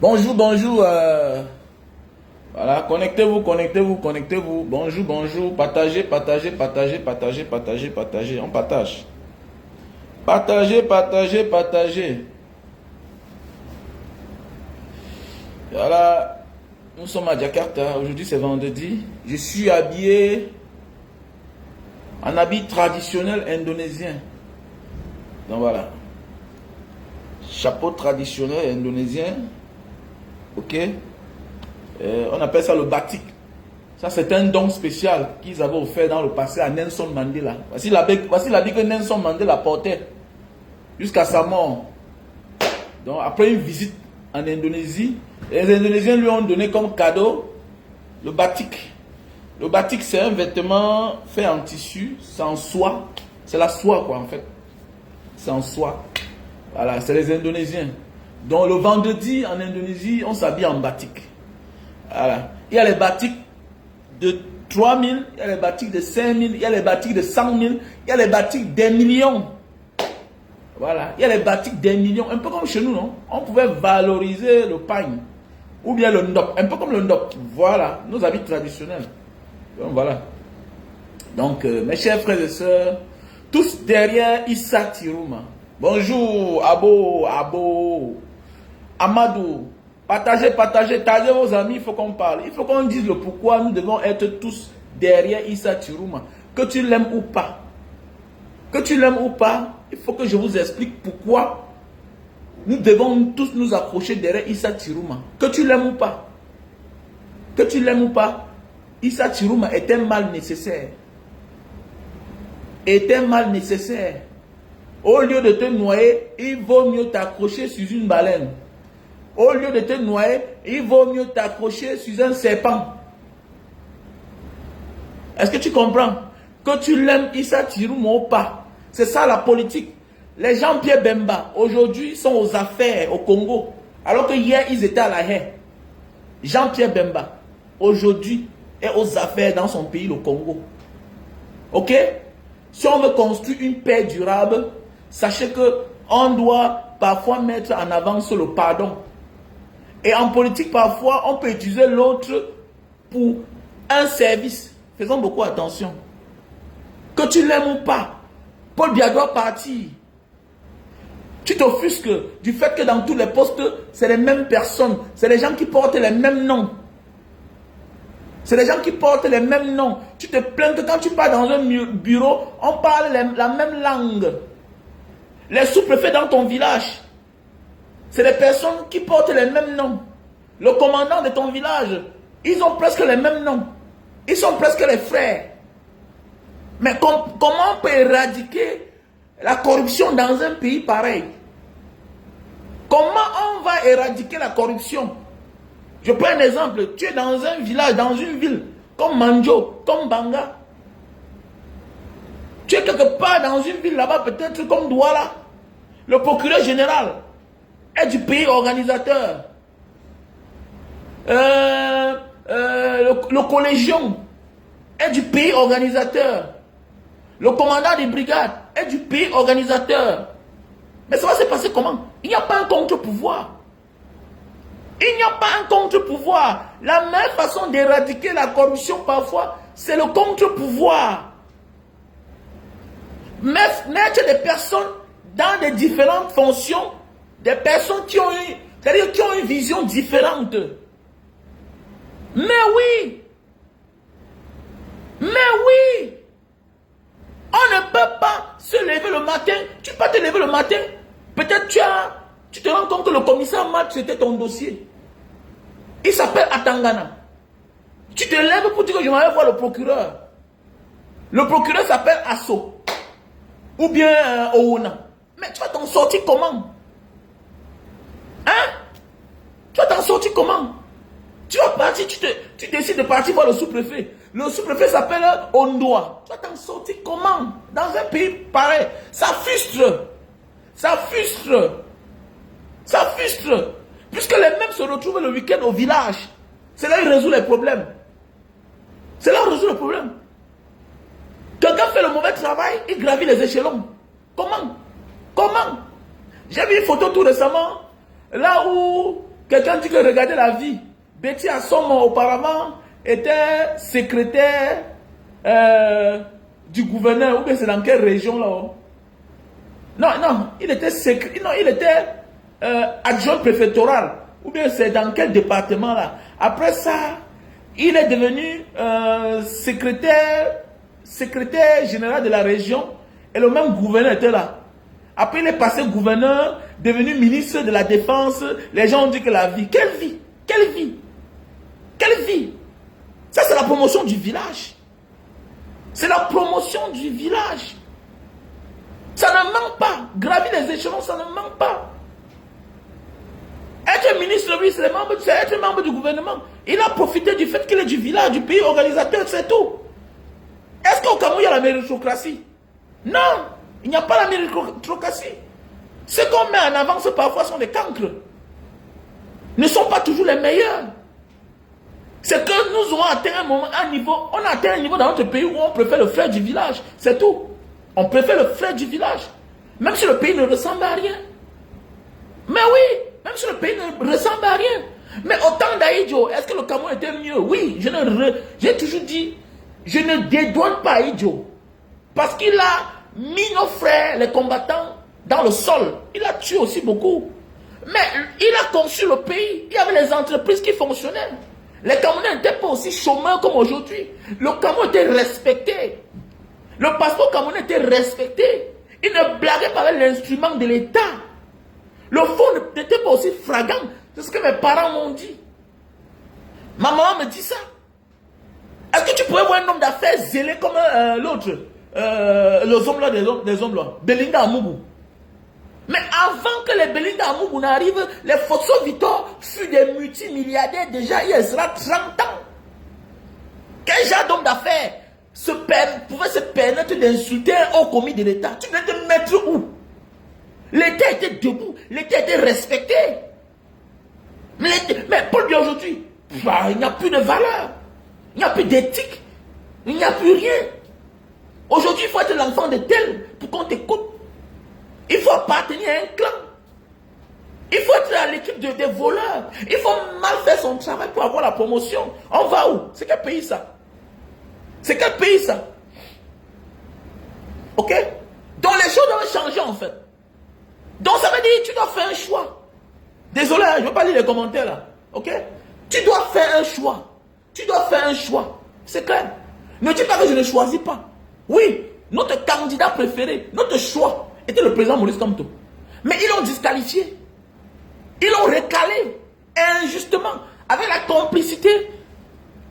Bonjour, bonjour. Voilà, connectez-vous. Bonjour, bonjour. Partagez. On partage. Partagez. Voilà, nous sommes à Jakarta. Aujourd'hui, c'est vendredi. Je suis habillé en habit traditionnel indonésien. Donc voilà. Chapeau traditionnel indonésien. Ok. On appelle ça le batik. Ça, c'est un don spécial qu'ils avaient offert dans le passé à Nelson Mandela. Voici l'habit que Nelson Mandela portait jusqu'à sa mort. Donc, après une visite en Indonésie, les Indonésiens lui ont donné comme cadeau le batik. Le batik, c'est un vêtement fait en tissu, c'est en soie. C'est la soie, quoi, en fait. C'est en soie. Voilà, c'est les Indonésiens. Donc, le vendredi, en Indonésie, on s'habille en batik. Voilà. Il y a les batiks de 3 000, il y a les batiks de 5 000, il y a les batiks de 100 000, il y a les batiks des millions. Voilà, il y a les batiks des millions, un peu comme chez nous, non? On pouvait valoriser le pagne, ou bien le ndop, un peu comme le ndop. Voilà, nos habits traditionnels. Donc voilà. Donc, mes chers frères et sœurs, tous derrière Issa Tirouma. Bonjour, Abo, Amadou. Partagez, taguez vos amis, il faut qu'on parle. Il faut qu'on dise le pourquoi nous devons être tous derrière Issa Tirouma. Que tu l'aimes ou pas. Que tu l'aimes ou pas, il faut que je vous explique pourquoi nous devons tous nous accrocher derrière Issa Tirouma. Que tu l'aimes ou pas. Que tu l'aimes ou pas, Issa Tirouma est un mal nécessaire. Au lieu de te noyer, il vaut mieux t'accrocher sur une baleine. Au lieu de te noyer, il vaut mieux t'accrocher sur un serpent. Est-ce que tu comprends? Que tu l'aimes Issa Tirouma ou pas. C'est ça la politique. Les Jean-Pierre Bemba, aujourd'hui, sont aux affaires au Congo. Alors que hier, ils étaient à la haie. Jean-Pierre Bemba, aujourd'hui, est aux affaires dans son pays, le Congo. Ok? Si on veut construire une paix durable, sachez qu'on doit parfois mettre en avant le pardon. Et en politique, parfois, on peut utiliser l'autre pour un service. Faisons beaucoup attention. Que tu l'aimes ou pas, Paul Biya doit partir. Tu t'offusques du fait que dans tous les postes, c'est les mêmes personnes. C'est les gens qui portent les mêmes noms. C'est les gens qui portent les mêmes noms. Tu te plains que quand tu pars dans un bureau, on parle la même langue. Les sous-préfets dans ton village, c'est les personnes qui portent les mêmes noms. Le commandant de ton village, ils ont presque les mêmes noms. Ils sont presque les frères. Mais comment on peut éradiquer la corruption dans un pays pareil? Comment on va éradiquer la corruption? Je prends un exemple. Tu es dans un village, dans une ville, comme Manjo, comme Banga. Tu es quelque part dans une ville là-bas, peut-être comme Douala. Le procureur général est du pays organisateur. Le collégion est du pays organisateur. Le commandant des brigades est du pays organisateur. Mais ça va se passer comment? Il n'y a pas un contre-pouvoir. Il n'y a pas un contre-pouvoir. La meilleure façon d'éradiquer la corruption parfois, c'est le contre-pouvoir. Mettre des personnes dans des différentes fonctions, des personnes qui ont une vision différente. Mais oui, on ne peut pas se lever le matin. Tu peux te lever le matin. Peut-être tu te rends compte que le commissaire Mat, c'était ton dossier. Il s'appelle Atangana. Tu te lèves pour dire que je m'en vais voir le procureur. Le procureur s'appelle Asso. Ou bien Ouna. Mais tu vas t'en sortir comment? Hein? Tu vas t'en sortir comment? Tu vas partir, tu décides de partir voir le sous-préfet. Le sous-préfet s'appelle Ondoa. Tu vas t'en sortir comment? Dans un pays pareil. Ça frustre. Puisque les mêmes se retrouvent le week-end au village. C'est là qu'ils résolvent les problèmes. Quelqu'un fait le mauvais travail, il gravit les échelons. Comment? J'ai vu une photo tout récemment, là où quelqu'un dit que regardez la vie. Betty Assom auparavant était secrétaire du gouverneur, ou bien c'est dans quelle région là-haut? Non, il était adjoint préfectoral, ou bien c'est dans quel département là? Après ça, il est devenu secrétaire général de la région, et le même gouverneur était là. Après, il est passé gouverneur, devenu ministre de la Défense. Les gens ont dit que la vie. Quelle vie? Quelle vie? Quelle vie? Ça, c'est la promotion du village. C'est la promotion du village. Ça ne manque pas. Gravir les échelons, ça ne manque pas. Être ministre, lui, c'est être membre du gouvernement. Il a profité du fait qu'il est du village, du pays organisateur, c'est tout. Est-ce qu'au Cameroun, il y a la méritocratie? Non. Il n'y a pas la méritocratie. Ce qu'on met en avant, parfois, sont des cancres. Ne sont pas toujours les meilleurs. C'est que nous aurons atteint un niveau, on a atteint un niveau dans notre pays où on préfère le flair du village. C'est tout. On préfère le flair du village. Même si le pays ne ressemble à rien. Mais oui, même si le pays ne ressemble à rien. Mais au temps d'Aïdjo, est-ce que le Cameroun était mieux? Oui, j'ai toujours dit, je ne dédouane pas Aïdjo. Parce qu'il a mis nos frères, les combattants, dans le sol. Il a tué aussi beaucoup. Mais il a conçu le pays. Il y avait les entreprises qui fonctionnaient. Les Camerounais n'étaient pas aussi chômeurs comme aujourd'hui. Le Cameroun était respecté. Le passeport camerounais était respecté. Il ne blaguait pas avec l'instrument de l'État. Le fonds n'était pas aussi flagrant. C'est ce que mes parents m'ont dit. Ma maman me dit ça. Est-ce que tu pourrais voir un homme d'affaires zélé comme l'autre? Les hommes là, des hommes là. Belinda Amoubou. Mais avant que les Belinda Amoubou n'arrivent, les Fosso Victor furent des multimilliardaires déjà il y a 30 ans. Quel genre d'homme d'affaires pouvait se permettre d'insulter un haut commis de l'État? Tu devais te mettre où? L'État était debout, l'État était respecté. Mais Paul dit aujourd'hui, il n'y a plus de valeur, il n'y a plus d'éthique, il n'y a plus rien. Aujourd'hui, il faut être l'enfant de tel pour qu'on t'écoute. Il faut appartenir à un clan. Il faut être à l'équipe des voleurs. Il faut mal faire son travail pour avoir la promotion. On va où? C'est quel pays ça? C'est quel pays ça? Ok? Donc les choses doivent changer en fait. Donc ça veut dire que tu dois faire un choix. Désolé, je ne veux pas lire les commentaires là. Ok? Tu dois faire un choix. Tu dois faire un choix. C'est clair. Ne dis pas que je ne choisis pas. Oui, notre candidat préféré, notre choix était le président Maurice Kamto. Mais ils l'ont disqualifié. Ils l'ont recalé injustement avec la complicité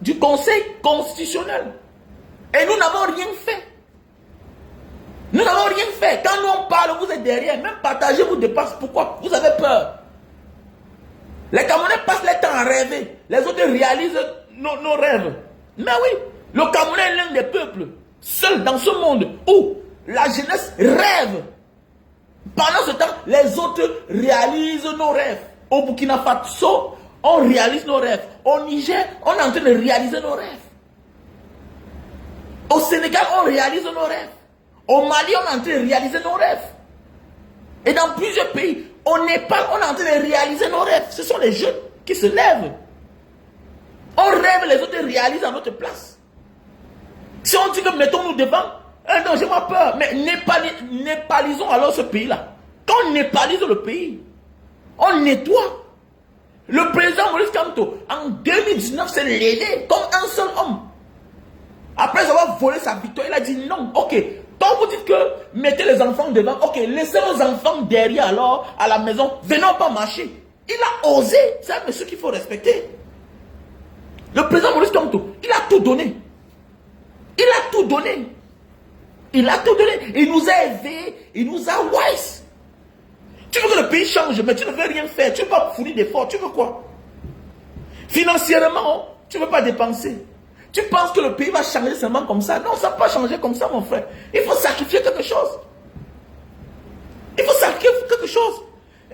du Conseil constitutionnel. Et nous n'avons rien fait. Nous n'avons rien fait. Quand nous on parle, vous êtes derrière. Même partager vous dépasse. Pourquoi? Vous avez peur. Les Camerounais passent leur temps à rêver. Les autres réalisent nos rêves. Mais oui, le Camerounais est l'un des peuples seuls dans ce monde où la jeunesse rêve. Pendant ce temps, les autres réalisent nos rêves. Au Burkina Faso, on réalise nos rêves. Au Niger, on est en train de réaliser nos rêves. Au Sénégal, on réalise nos rêves. Au Mali, on est en train de réaliser nos rêves. Et dans plusieurs pays, au Népal, on est en train de réaliser nos rêves. Ce sont les jeunes qui se lèvent. On rêve, les autres réalisent à notre place. Si on dit que mettons-nous devant, non, j'ai pas peur. Mais népalisons alors ce pays-là. Quand on népalise le pays, on nettoie. Le président Maurice Kamto, en 2019, s'est levé comme un seul homme. Après avoir volé sa victoire, il a dit non. Ok, quand vous dites que mettez les enfants devant, ok, laissez nos enfants derrière alors, à la maison, venons pas marcher. Il a osé. C'est un monsieur qu'il faut respecter. Le président Maurice Kamto, il a tout donné. Il a tout donné. Il a tout donné. Il nous a éveillés. Il nous a wise. Tu veux que le pays change, mais tu ne veux rien faire. Tu ne veux pas fournir d'efforts. Tu veux quoi? Financièrement, tu ne veux pas dépenser. Tu penses que le pays va changer seulement comme ça? Non, ça ne va pas changer comme ça, mon frère. Il faut sacrifier quelque chose. Il faut sacrifier quelque chose.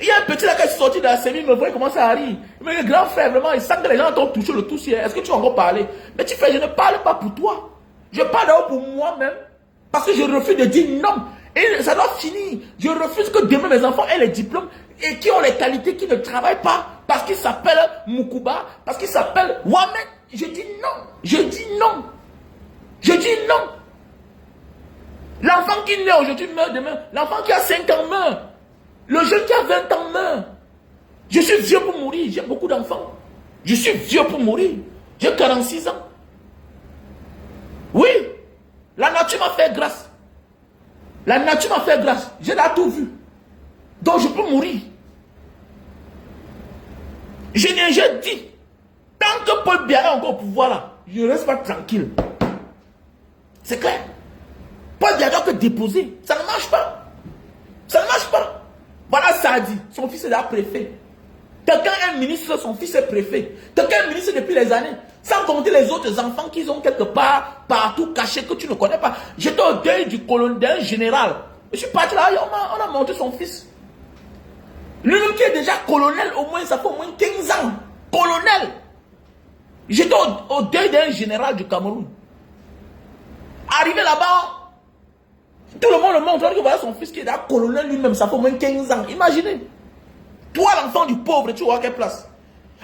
Il y a un petit là qui est sorti de la cellule, il me voit commencer à rire. Mais le grand frère, vraiment, il sent que les gens t'ont touché le tout ciel. Est-ce que tu vas encore parler? Mais tu fais, je ne parle pas pour toi. Je parle d'abord pour moi-même. Parce que je refuse de dire non. Et ça doit finir. Je refuse que demain mes enfants aient les diplômes et qui ont les qualités, qui ne travaillent pas parce qu'ils s'appellent Mukuba, parce qu'ils s'appellent Wamen. Je dis non. Je dis non. Je dis non. L'enfant qui naît aujourd'hui meurt demain. L'enfant qui a 5 ans meurt. Le jeune qui a 20 ans meurt. Je suis vieux pour mourir. J'ai beaucoup d'enfants. Je suis vieux pour mourir. J'ai 46 ans. Oui. La nature m'a fait grâce. La nature m'a fait grâce. J'ai là tout vu. Donc je peux mourir. J'ai dit, tant que Paul Biya est encore au pouvoir là, je ne reste pas tranquille. C'est clair. Paul Biya doit que déposer. Ça ne marche pas. Ça ne marche pas. Voilà Sadi. Son fils est là préfet. Quelqu'un est ministre, son fils est préfet. Quelqu'un est ministre depuis les années. Sans compter les autres enfants qu'ils ont quelque part, partout cachés, que tu ne connais pas. J'étais au deuil du colonel général. Je suis parti là, on a monté son fils. Lui-même qui est déjà colonel, au moins, ça fait au moins 15 ans. Colonel. J'étais au deuil d'un général du Cameroun. Arrivé là-bas, tout le monde le montre. Voilà son fils qui est là, colonel lui-même, ça fait au moins 15 ans. Imaginez. Toi, l'enfant du pauvre, tu vois à quelle place?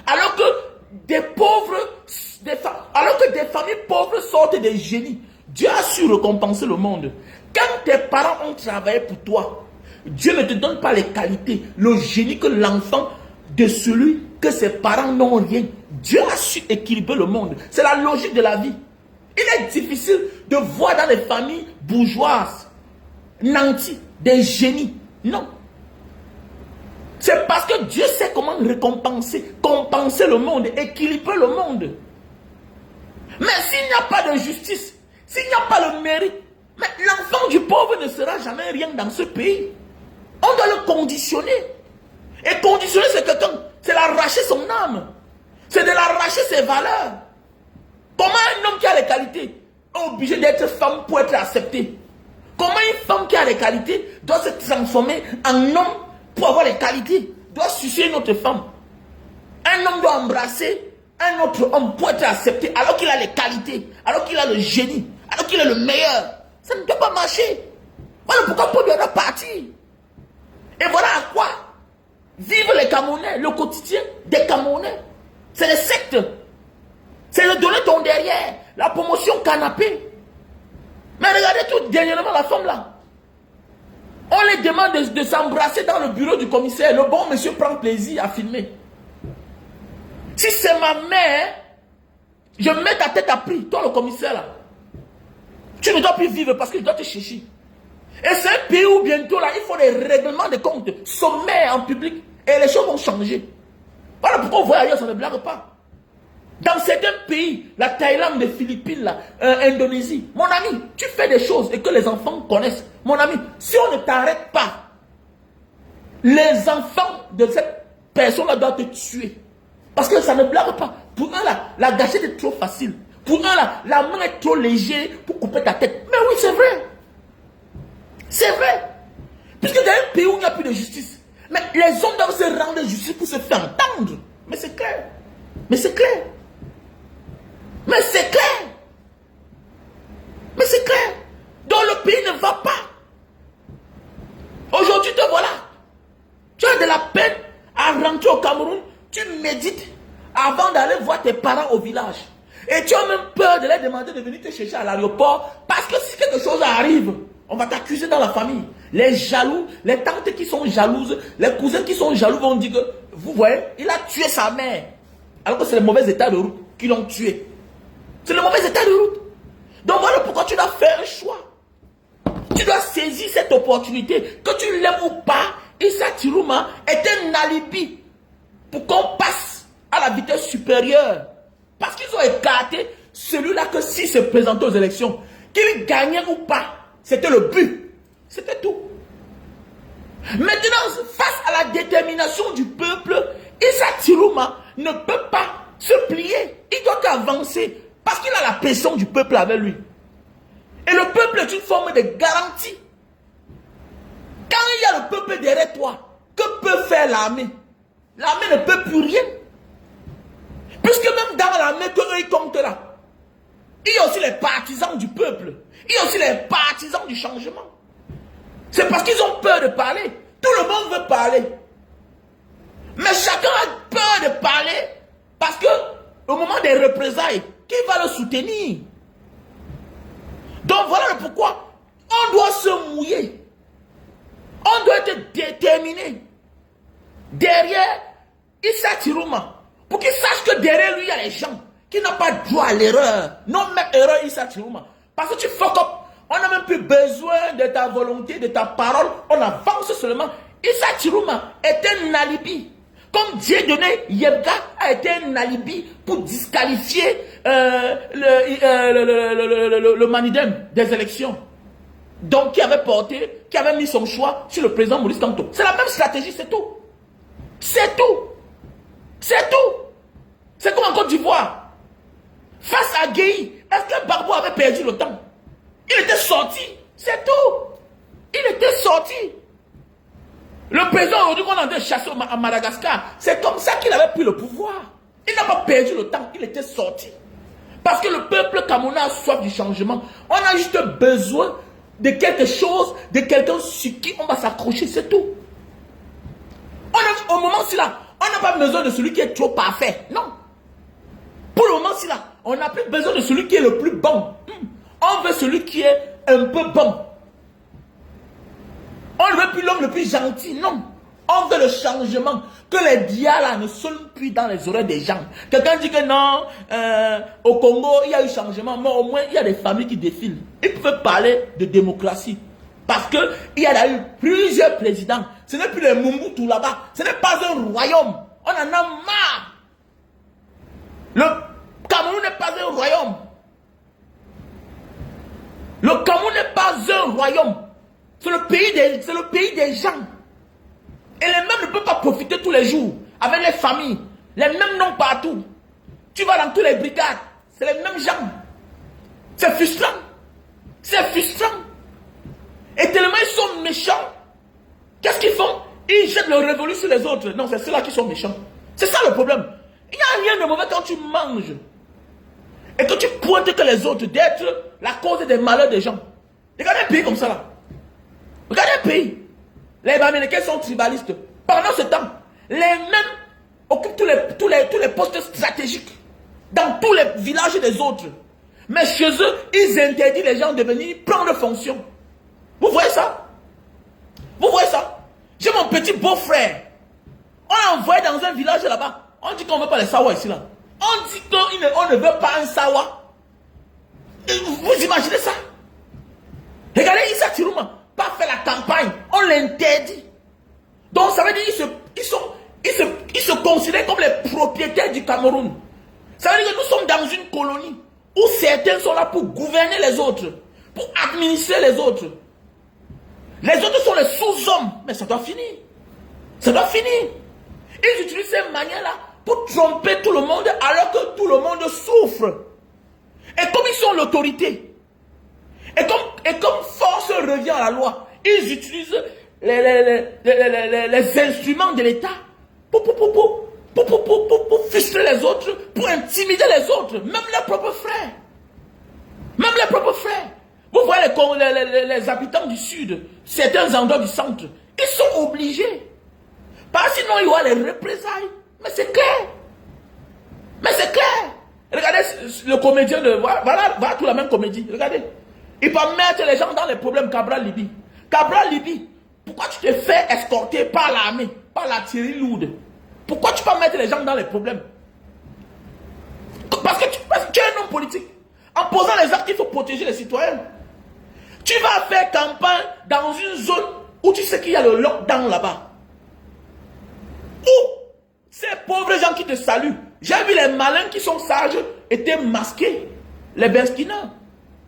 Alors que des pauvres, alors que des familles pauvres sortent des génies, Dieu a su récompenser le monde. Quand tes parents ont travaillé pour toi, Dieu ne te donne pas les qualités, le génie que l'enfant de celui que ses parents n'ont rien. Dieu a su équilibrer le monde. C'est la logique de la vie. Il est difficile de voir dans les familles bourgeoises, nantis, des génies. Non. C'est parce que Dieu sait comment récompenser, compenser le monde, équilibrer le monde. Mais s'il n'y a pas de justice, s'il n'y a pas le mérite, mais l'enfant du pauvre ne sera jamais rien dans ce pays. On doit le conditionner. Et conditionner, c'est quelqu'un, c'est l'arracher son âme. C'est de l'arracher ses valeurs. Comment un homme qui a les qualités est obligé d'être femme pour être accepté? Comment une femme qui a les qualités doit se transformer en homme pour avoir les qualités, doit sucer une autre femme? Un homme doit embrasser un autre homme pour être accepté alors qu'il a les qualités, alors qu'il a le génie, alors qu'il est le meilleur. Ça ne doit pas marcher. Voilà pourquoi Paul doit partir. Et voilà à quoi vivent les Camerounais, le quotidien des Camerounais. C'est les sectes. C'est le donner ton derrière, la promotion canapé. Mais regardez tout dernièrement la femme là. On les demande de s'embrasser dans le bureau du commissaire. Le bon monsieur prend plaisir à filmer. Si c'est ma mère, je mets ta tête à prix, toi le commissaire là. Tu ne dois plus vivre parce que je dois te chercher. Et c'est un pays où bientôt là, il faut des règlements de compte sommaires en public. Et les choses vont changer. Voilà pourquoi vous voyez ailleurs, ça ne blague pas. Dans certains pays, la Thaïlande, les Philippines, l'Indonésie, mon ami, tu fais des choses et que les enfants connaissent. Mon ami, si on ne t'arrête pas, les enfants de cette personne-là doivent te tuer. Parce que ça ne blague pas. Pour un là, la gâchette est trop facile. Pour un là, la main est trop légère pour couper ta tête. Mais oui, c'est vrai. C'est vrai. Puisque dans un pays où il n'y a plus de justice, mais les hommes doivent se rendre justice pour se faire entendre. Mais c'est clair. Mais c'est clair. Mais c'est clair. Mais c'est clair. Donc le pays ne va pas. Aujourd'hui, te voilà. Tu as de la peine à rentrer au Cameroun. Tu médites avant d'aller voir tes parents au village. Et tu as même peur de leur demander de venir te chercher à l'aéroport. Parce que si quelque chose arrive, on va t'accuser dans la famille. Les jaloux, les tantes qui sont jalouses, les cousins qui sont jaloux vont dire que, vous voyez, il a tué sa mère. Alors que c'est le mauvais état de route qui l'ont tué. C'est le mauvais état de route. Donc voilà pourquoi tu dois faire un choix. Tu dois saisir cette opportunité. Que tu l'aimes ou pas, Issa Tirouma est un alibi pour qu'on passe à la vitesse supérieure. Parce qu'ils ont écarté celui-là que s'il se présentait aux élections, qu'il gagnait ou pas, c'était le but. C'était tout. Maintenant, face à la détermination du peuple, Issa Tirouma ne peut pas se plier. Il doit avancer parce qu'il a la pression du peuple avec lui. Et le peuple est une forme de garantie. Quand il y a le peuple derrière toi, que peut faire l'armée? L'armée ne peut plus rien. Puisque même dans l'armée que eux ils comptent là, il y a aussi les partisans du peuple. Il y a aussi les partisans du changement. C'est parce qu'ils ont peur de parler. Tout le monde veut parler. Mais chacun a peur de parler parce que au moment des représailles, qui va le soutenir? Donc voilà pourquoi on doit se mouiller. On doit être déterminé derrière Issa Tirouma pour qu'il sache que derrière lui il y a les gens qui n'ont pas droit à l'erreur. Non, même erreur Issa Tirouma. Parce que tu fuck up. On n'a même plus besoin de ta volonté, de ta parole. On avance seulement. Issa Tirouma est un alibi. Comme Dieudonné Yebga a été un alibi pour disqualifier le Manidem des élections. Donc, qui avait mis son choix sur le président Maurice Kamto. C'est la même stratégie, c'est tout. C'est tout. C'est tout. C'est comme en Côte d'Ivoire. Face à Gueye, est-ce que Barbo avait perdu le temps? Il était sorti. C'est tout. Il était sorti. Le président aujourd'hui qu'on a de chasser à Madagascar, c'est comme ça qu'il avait pris le pouvoir. Il n'a pas perdu le temps, il était sorti. Parce que le peuple camerounais a soif du changement. On a juste besoin de quelque chose, de quelqu'un sur qui on va s'accrocher, c'est tout. Au moment-ci là, on n'a pas besoin de celui qui est trop parfait, non. Pour le moment-ci là, on n'a plus besoin de celui qui est le plus bon. On veut celui qui est un peu bon. On ne veut plus l'homme le plus gentil, non. On veut le changement. Que les dialogues ne sonnent plus dans les oreilles des gens. Quelqu'un dit que non, au Congo, il y a eu changement, mais au moins, il y a des familles qui défilent. Ils peuvent parler de démocratie. Parce qu'il y a eu plusieurs présidents. Ce n'est plus les Moumoutou là-bas. Ce n'est pas un royaume. On en a marre. Le Cameroun n'est pas un royaume. Le Cameroun n'est pas un royaume. C'est le pays des gens. Et les mêmes ne peuvent pas profiter tous les jours avec les familles. Les mêmes noms partout. Tu vas dans toutes les brigades. C'est les mêmes gens. C'est frustrant. C'est frustrant. Et tellement ils sont méchants. Qu'est-ce qu'ils font? Ils jettent le révolu sur les autres. Non, c'est ceux-là qui sont méchants. C'est ça le problème. Il n'y a rien de mauvais quand tu manges. Et que tu pointes que les autres d'être la cause des malheurs des gens. Regardez un pays comme ça là. Regardez un pays. Les Américains sont tribalistes. Pendant ce temps, les mêmes occupent tous les postes stratégiques dans tous les villages des autres. Mais chez eux, ils interdisent les gens de venir prendre fonction. Vous voyez ça? Vous voyez ça? J'ai mon petit beau-frère. On l'a envoyé dans un village là-bas. On dit qu'on ne veut pas les sawa ici là. On dit qu'on ne veut pas un sawa. Vous imaginez ça? Regardez Issa Tirouma. Pas fait la campagne, on l'interdit. Donc ça veut dire qu'ils se considèrent comme les propriétaires du Cameroun. Ça veut dire que nous sommes dans une colonie où certains sont là pour gouverner les autres, pour administrer les autres. Les autres sont les sous-hommes, mais ça doit finir. Ça doit finir. Ils utilisent ces manières-là pour tromper tout le monde alors que tout le monde souffre. Et comme ils sont l'autorité, et comme force revient à la loi, ils utilisent les instruments de l'État pour frustrer les autres, pour intimider les autres, même leurs propres frères. Même les propres frères. Vous voyez les habitants du sud, certains endroits du centre, ils sont obligés. Parce que sinon il y aura les représailles. Mais c'est clair. Mais c'est clair. Regardez le comédien de... Voilà tout la même comédie. Regardez. Il va mettre les gens dans les problèmes. Cabral Libye. Cabral Libye, pourquoi tu te fais escorter par l'armée, par l'artillerie lourde? Pourquoi tu vas mettre les gens dans les problèmes? Parce que tu es un homme politique. En posant les actes, il faut protéger les citoyens. Tu vas faire campagne dans une zone où tu sais qu'il y a le lockdown là-bas. Où ces pauvres gens qui te saluent, j'ai vu les malins qui sont sages étaient masqués, les Benskina.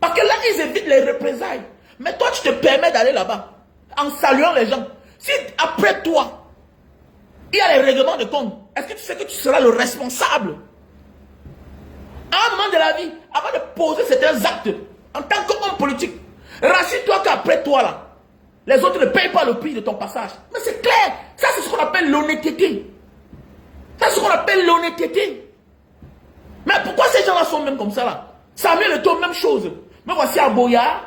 Parce que là, ils évitent les représailles. Mais toi, tu te permets d'aller là-bas en saluant les gens. Si après toi, il y a les règlements de compte, est-ce que tu sais que tu seras le responsable? À un moment de la vie, avant de poser certains actes, en tant qu'homme politique, rassure-toi qu'après toi, là, les autres ne payent pas le prix de ton passage. Mais c'est clair, ça c'est ce qu'on appelle l'honnêteté. Ça c'est ce qu'on appelle l'honnêteté. Mais pourquoi ces gens-là sont même comme ça là? Samuel Eto'o, même chose. Mais voici à Boya,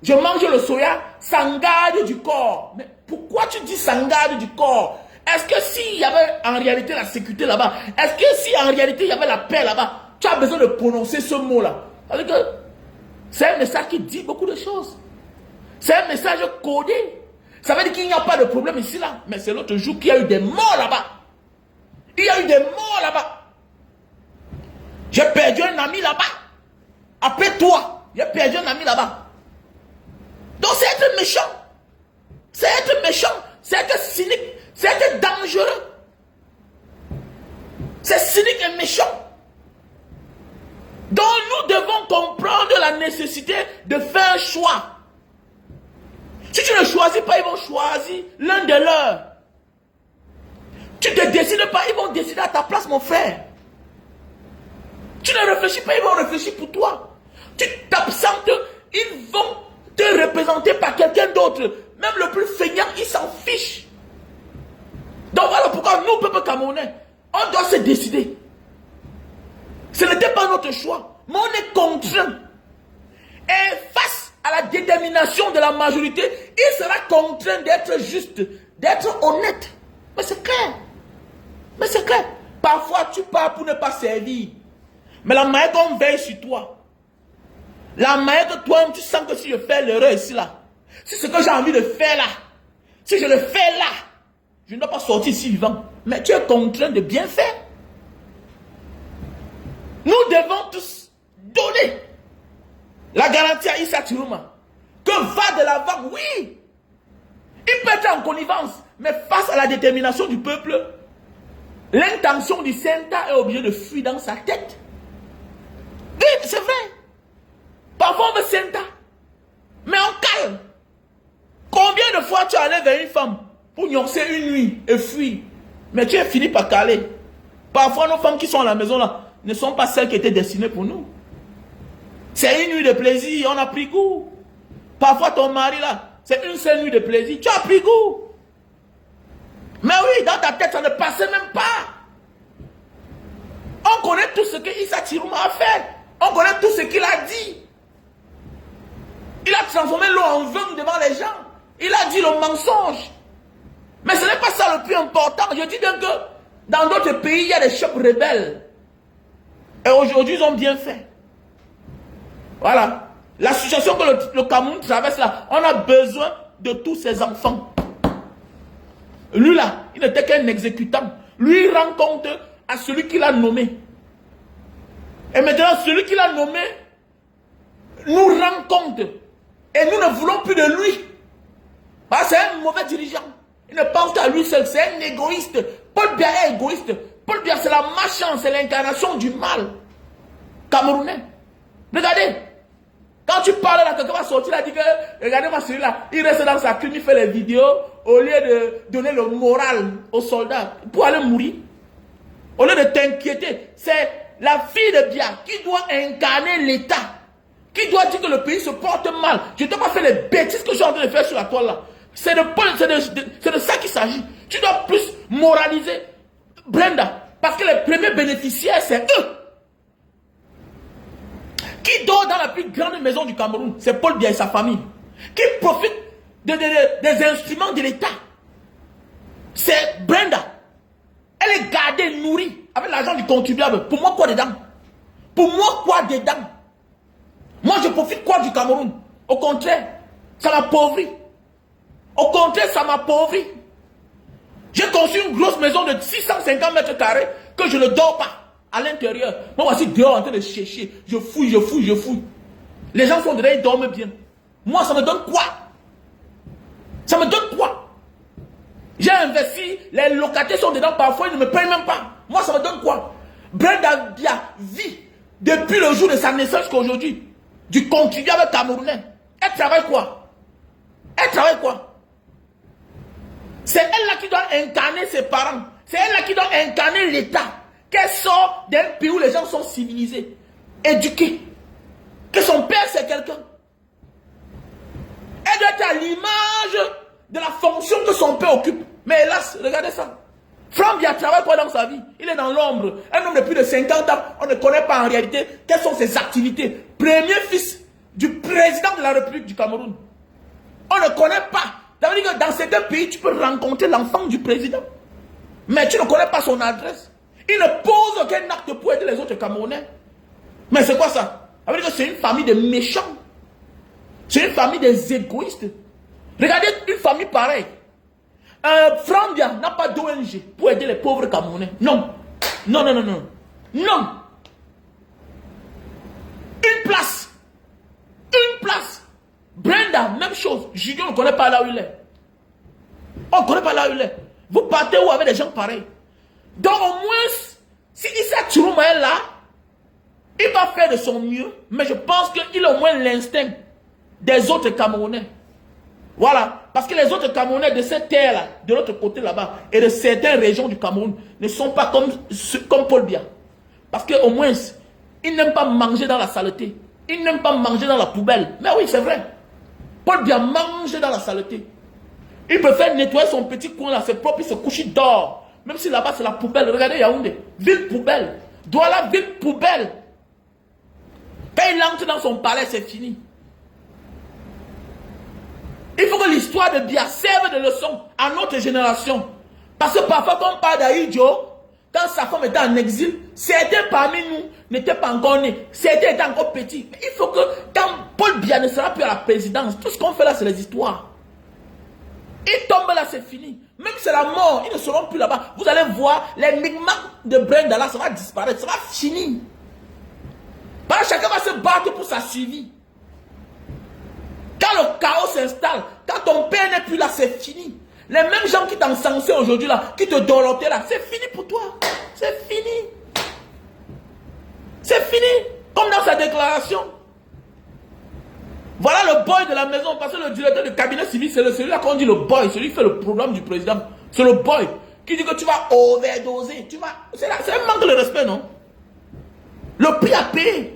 Je mange le soya, ça en garde du corps. Mais pourquoi tu dis ça en garde du corps? Est-ce que s'il y avait en réalité la sécurité là-bas, est-ce que si en réalité il y avait la paix là-bas, tu as besoin de prononcer ce mot-là? C'est un message qui dit beaucoup de choses. C'est un message codé. Ça veut dire qu'il n'y a pas de problème ici là. Mais c'est l'autre jour qu'il y a eu des morts là-bas. Il y a eu des morts là-bas. J'ai perdu un ami là-bas. Après toi, j'ai perdu un ami là-bas. Donc c'est être méchant. C'est être méchant. C'est être cynique. C'est être dangereux. C'est cynique et méchant. Donc nous devons comprendre la nécessité de faire un choix. Si tu ne choisis pas, ils vont choisir l'un de leurs. Tu ne te décides pas, ils vont décider à ta place, mon frère. Tu ne réfléchis pas, ils vont réfléchir pour toi. Tu t'absentes, ils vont te représenter par quelqu'un d'autre. Même le plus feignant, il s'en fiche. Donc voilà pourquoi nous, peuple camerounais, on doit se décider. Ce n'était pas notre choix, mais on est contraint. Et face à la détermination de la majorité, il sera contraint d'être juste, d'être honnête. Mais c'est clair. Mais c'est clair. Parfois, tu pars pour ne pas servir. Mais la manière qu'on veille sur toi, la manière que toi-même, tu sens que si je fais l'erreur ici, là, si ce que j'ai envie de faire là, si je le fais là, je ne dois pas sortir ici vivant. Mais tu es contraint de bien faire. Nous devons tous donner la garantie à Issa Chiruma que va de l'avant, oui. Il peut être en connivence, mais face à la détermination du peuple, l'intention du Senta est obligée de fuir dans sa tête. Oui, c'est vrai. Parfois on veut Senta, mais on calme. Combien de fois tu es allé vers une femme pour nuancer une nuit et fuir, mais tu es fini par caler. Parfois nos femmes qui sont à la maison là ne sont pas celles qui étaient destinées pour nous. C'est une nuit de plaisir, on a pris goût. Parfois ton mari là, c'est une seule nuit de plaisir, tu as pris goût. Mais oui, dans ta tête, ça ne passait même pas. On connaît tout ce que Issa Chiruma a fait. On connaît tout ce qu'il a dit. Il a transformé l'eau en vin devant les gens. Il a dit le mensonge. Mais ce n'est pas ça le plus important. Je dis bien que dans d'autres pays, il y a des chefs rebelles. Et aujourd'hui, ils ont bien fait. Voilà. La situation que le Cameroun traverse là, on a besoin de tous ces enfants. Lui là, il n'était qu'un exécutant. Lui, il rend compte à celui qui l'a nommé. Et maintenant, celui qui l'a nommé nous rend compte. Et nous ne voulons plus de lui. Bah, c'est un mauvais dirigeant. Il ne pense qu'à lui seul. C'est un égoïste. Paul Biya est égoïste. Paul Biya, c'est la malchance, c'est l'incarnation du mal camerounais. Regardez. Quand tu parles là, quelqu'un va sortir, il a dit que, regardez-moi celui-là, il reste dans sa crime, il fait les vidéos, au lieu de donner le moral aux soldats, pour aller mourir. Au lieu de t'inquiéter, c'est la fille de Biya qui doit incarner l'État, qui doit dire que le pays se porte mal. Je ne dois pas faire les bêtises que je suis en train de faire sur la toile là. C'est de ça qu'il s'agit. Tu dois plus moraliser Brenda, parce que les premiers bénéficiaires, c'est eux. Qui dort dans la plus grande maison du Cameroun, c'est Paul Biya et sa famille. Qui profite des instruments de l'État. C'est Brenda. Elle est gardée, nourrie, avec l'argent du contribuable. Pour moi, quoi dedans? Pour moi, quoi dedans? Moi, je profite quoi du Cameroun? Au contraire, ça m'appauvrit. Au contraire, ça m'appauvrit. J'ai conçu une grosse maison de 650 mètres carrés que je ne dors pas. À l'intérieur. Moi, voici dehors en train de chercher. Je fouille, je fouille, je fouille. Les gens sont dedans, ils dorment bien. Moi, ça me donne quoi? Ça me donne quoi? J'ai investi, les locataires sont dedans, parfois ils ne me payent même pas. Moi, ça me donne quoi? Brenda Biya vit depuis le jour de sa naissance jusqu'à aujourd'hui du contribuable camerounais. Elle travaille quoi? Elle travaille quoi? C'est elle là qui doit incarner ses parents. C'est elle là qui doit incarner l'État. Qu'elle sort d'un pays où les gens sont civilisés, éduqués. Que son père c'est quelqu'un. Elle doit être à l'image de la fonction que son père occupe. Mais hélas, regardez ça. Franck Biya travaille quoi dans sa vie? Il est dans l'ombre. Un homme de plus de 50 ans, on ne connaît pas en réalité quelles sont ses activités. Premier fils du président de la République du Cameroun. On ne connaît pas. Ça veut dire que dans certains pays, tu peux rencontrer l'enfant du président. Mais tu ne connais pas son adresse. Il ne pose aucun acte pour aider les autres Camerounais. Mais c'est quoi ça? Ça veut dire que c'est une famille de méchants. C'est une famille des égoïstes. Regardez une famille pareille. Frambia n'a pas d'ONG pour aider les pauvres Camerounais. Non. Non, non, non, non. Non. Une place. Une place. Brenda, même chose. Julien, on ne connaît pas là où il est. On ne connaît pas là où il est. Vous partez où avec des gens pareils? Donc au moins, si Issa Tourouma est là, il va faire de son mieux. Mais je pense qu'il a au moins l'instinct des autres Camerounais. Voilà. Parce que les autres Camerounais de cette terre-là, de l'autre côté là-bas, et de certaines régions du Cameroun, ne sont pas comme Paul Biya. Parce qu'au moins, ils n'aiment pas manger dans la saleté. Ils n'aiment pas manger dans la poubelle. Mais oui, c'est vrai. Paul Biya mange dans la saleté. Il préfère nettoyer son petit coin là, c'est propre, il se couche, il dort. Même si là-bas c'est la poubelle. Regardez Yaoundé, ville poubelle. Douala, ville poubelle. Quand il entre dans son palais, c'est fini. Il faut que l'histoire de Biya serve de leçon à notre génération. Parce que parfois, quand on parle d'Aïdjo, quand sa femme était en exil, certains parmi nous n'étaient pas encore nés. Certains étaient encore petits. Il faut que, quand Paul Biya ne sera plus à la présidence, tout ce qu'on fait là, c'est les histoires. Il tombe là, c'est fini. Même si c'est la mort, ils ne seront plus là-bas. Vous allez voir, les migmans de Brenda là, ça va disparaître, ça va finir. Parce que chacun va se battre pour sa survie. Quand le chaos s'installe, quand ton père n'est plus là, c'est fini. Les mêmes gens qui t'encensaient aujourd'hui là, qui te dolotaient là, c'est fini pour toi. C'est fini. C'est fini. Comme dans sa déclaration. Voilà le boy de la maison, parce que le directeur du cabinet civil, c'est celui-là qu'on dit le boy, celui qui fait le programme du président. C'est le boy qui dit que tu vas overdoser. C'est un manque de respect, non? Le prix à payer.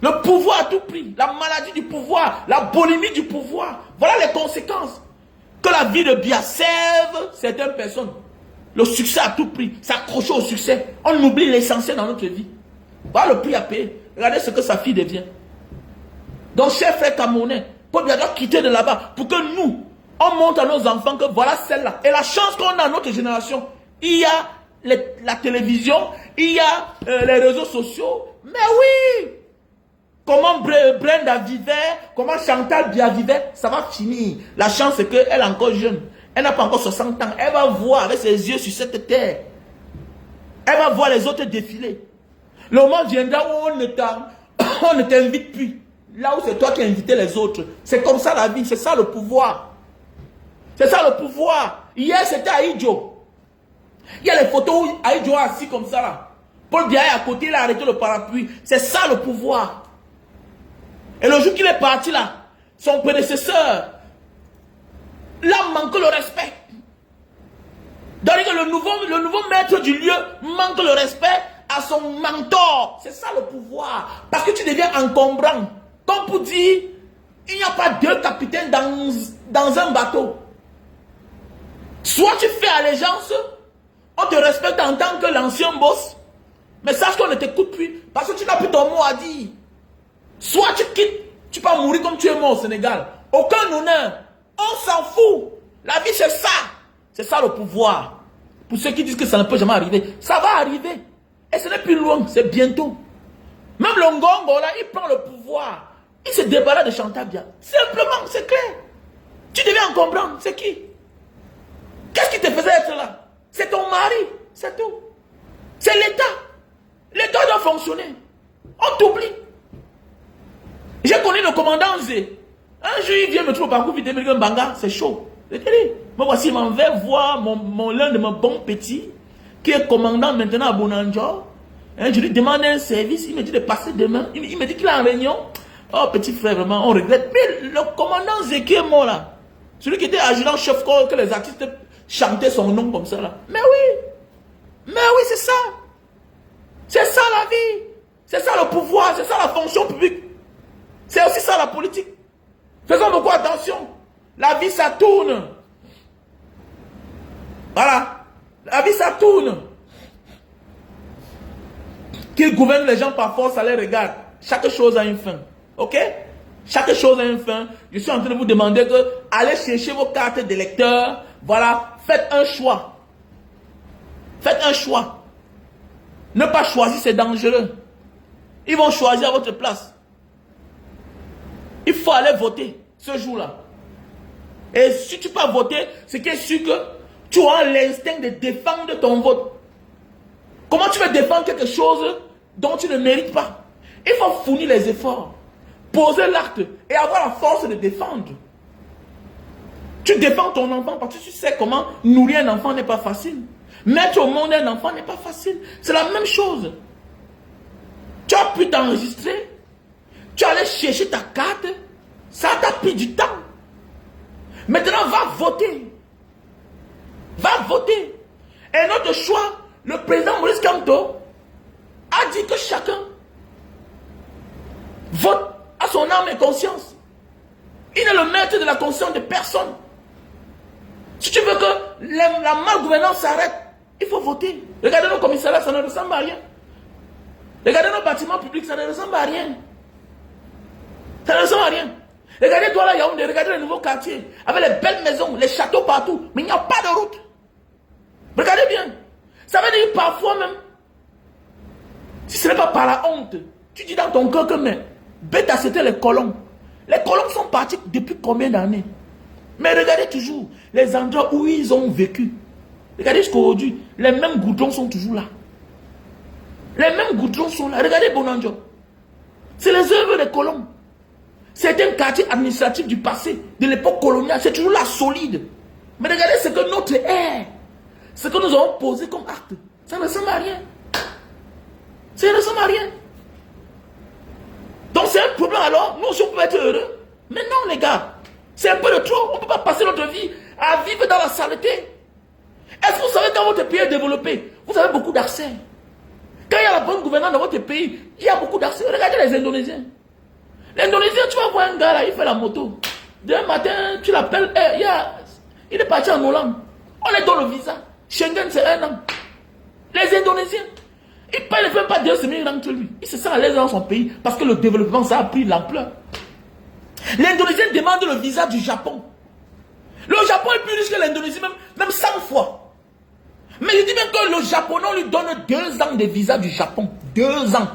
Le pouvoir à tout prix. La maladie du pouvoir. La boulimie du pouvoir. Voilà les conséquences. Que la vie de Biya serve certaines personnes. Le succès à tout prix. S'accrocher au succès. On oublie l'essentiel dans notre vie. Voilà le prix à payer. Regardez ce que sa fille devient. Donc, chers frères camerounais, Paul Biya doit quitter de là-bas pour que nous, on montre à nos enfants que voilà celle-là. Et la chance qu'on a à notre génération, il y a la télévision, il y a les réseaux sociaux. Mais oui! Comment Brenda vivait, comment Chantal Biya vivait, ça va finir. La chance c'est qu'elle est encore jeune. Elle n'a pas encore 60 ans. Elle va voir avec ses yeux sur cette terre. Elle va voir les autres défiler. Le moment viendra où on ne t'invite plus. Là où c'est toi qui as invité les autres. C'est comme ça la vie, c'est ça le pouvoir. C'est ça le pouvoir. Hier c'était Aïdjo. Il y a les photos où Aïdjo est assis comme ça là. Paul Biya est à côté, il a arrêté le parapluie. C'est ça le pouvoir. Et le jour qu'il est parti là, son prédécesseur l'a manqué le respect. Donc le nouveau maître du lieu manque le respect à son mentor. C'est ça le pouvoir. Parce que tu deviens encombrant. Comme pour dire, il n'y a pas deux capitaines dans un bateau. Soit tu fais allégeance, on te respecte en tant que l'ancien boss, mais sache qu'on ne t'écoute plus, parce que tu n'as plus ton mot à dire. Soit tu quittes, tu vas mourir comme tu es mort au Sénégal. Aucun honneur. On s'en fout. La vie c'est ça. C'est ça le pouvoir. Pour ceux qui disent que ça ne peut jamais arriver, ça va arriver. Et ce n'est plus loin, c'est bientôt. Même le Ngongo là, il prend le pouvoir. Il se débarrasse de Chantal Biya. Simplement, c'est clair. Tu deviens comprendre, c'est qui? Qu'est-ce qui te faisait être là? C'est ton mari, c'est tout. C'est l'État. L'État doit fonctionner. On t'oublie. J'ai connu le commandant Zé. Un jour, il vient me trouver au parcours vidéo, me Banga, c'est chaud. Je te dis, moi voici, il m'en va voir l'un de mes bons petits, qui est commandant maintenant à Bonanjo. Je lui demande un service, il me dit de passer demain. Il me dit qu'il est en réunion. Oh, petit frère, vraiment, on regrette. Mais le commandant Zé qui est mort là, celui qui était adjudant-chef, que les artistes chantaient son nom comme ça là. Mais oui, c'est ça. C'est ça la vie. C'est ça le pouvoir, c'est ça la fonction publique. C'est aussi ça la politique. Faisons beaucoup attention. La vie ça tourne. Voilà. La vie ça tourne. Qu'ils gouvernent les gens par force, ça les regarde. Chaque chose a une fin. Ok? Chaque chose a une fin. Je suis en train de vous demander que allez chercher vos cartes d'électeurs. Voilà, faites un choix. Faites un choix. Ne pas choisir, c'est dangereux. Ils vont choisir à votre place. Il faut aller voter ce jour-là. Et si tu peux voter, c'est qui est sûr que tu auras l'instinct de défendre ton vote. Comment tu veux défendre quelque chose dont tu ne mérites pas? Il faut fournir les efforts, poser l'acte et avoir la force de défendre. Tu défends ton enfant parce que tu sais comment nourrir un enfant n'est pas facile. Mettre au monde un enfant n'est pas facile. C'est la même chose. Tu as pu t'enregistrer. Tu allais chercher ta carte. Ça t'a pris du temps. Maintenant, va voter. Va voter. Et notre choix, le président Maurice Kamto a dit que chacun vote à son âme et conscience. Il est le maître de la conscience de personne. Si tu veux que la malgouvernance s'arrête, il faut voter. Regardez nos commissariats, ça ne ressemble à rien. Regardez nos bâtiments publics, ça ne ressemble à rien. Ça ne ressemble à rien. Regardez Douala Yaoundé, regardez les nouveaux quartiers, avec les belles maisons, les châteaux partout, mais il n'y a pas de route. Regardez bien. Ça veut dire parfois même, si ce n'est pas par la honte, tu dis dans ton cœur que mais, bêta c'était les colons. Les colons sont partis depuis combien d'années? Mais regardez toujours les endroits où ils ont vécu. Regardez jusqu'à aujourd'hui, les mêmes goudrons sont toujours là. Les mêmes goudrons sont là. Regardez Bonanjo. C'est les œuvres des colons. C'est un quartier administratif du passé, de l'époque coloniale. C'est toujours là, solide. Mais regardez ce que notre ère, ce que nous avons posé comme acte, ça ne ressemble à rien. Ça ne ressemble à rien. Donc c'est un problème alors. Nous aussi on peut être heureux. Mais non les gars, c'est un peu de trop. On ne peut pas passer notre vie à vivre dans la saleté. Est-ce que vous savez quand votre pays est développé, vous avez beaucoup d'accès. Quand il y a la bonne gouvernance dans votre pays, il y a beaucoup d'accès. Regardez les Indonésiens. L'Indonésien, tu vas voir un gars là, il fait la moto. Demain matin, tu l'appelles, il est parti en Hollande. On est dans le visa. Schengen, c'est 1 an. Les Indonésiens, ils ne payent même pas 2 semaines entre lui. Il se sent à l'aise dans son pays parce que le développement, ça a pris l'ampleur. L'Indonésien demande le visa du Japon. Le Japon est plus riche que l'Indonésie, même 100 fois. Mais je dis même que le Japonais, on lui donne 2 ans de visa du Japon. 2 ans.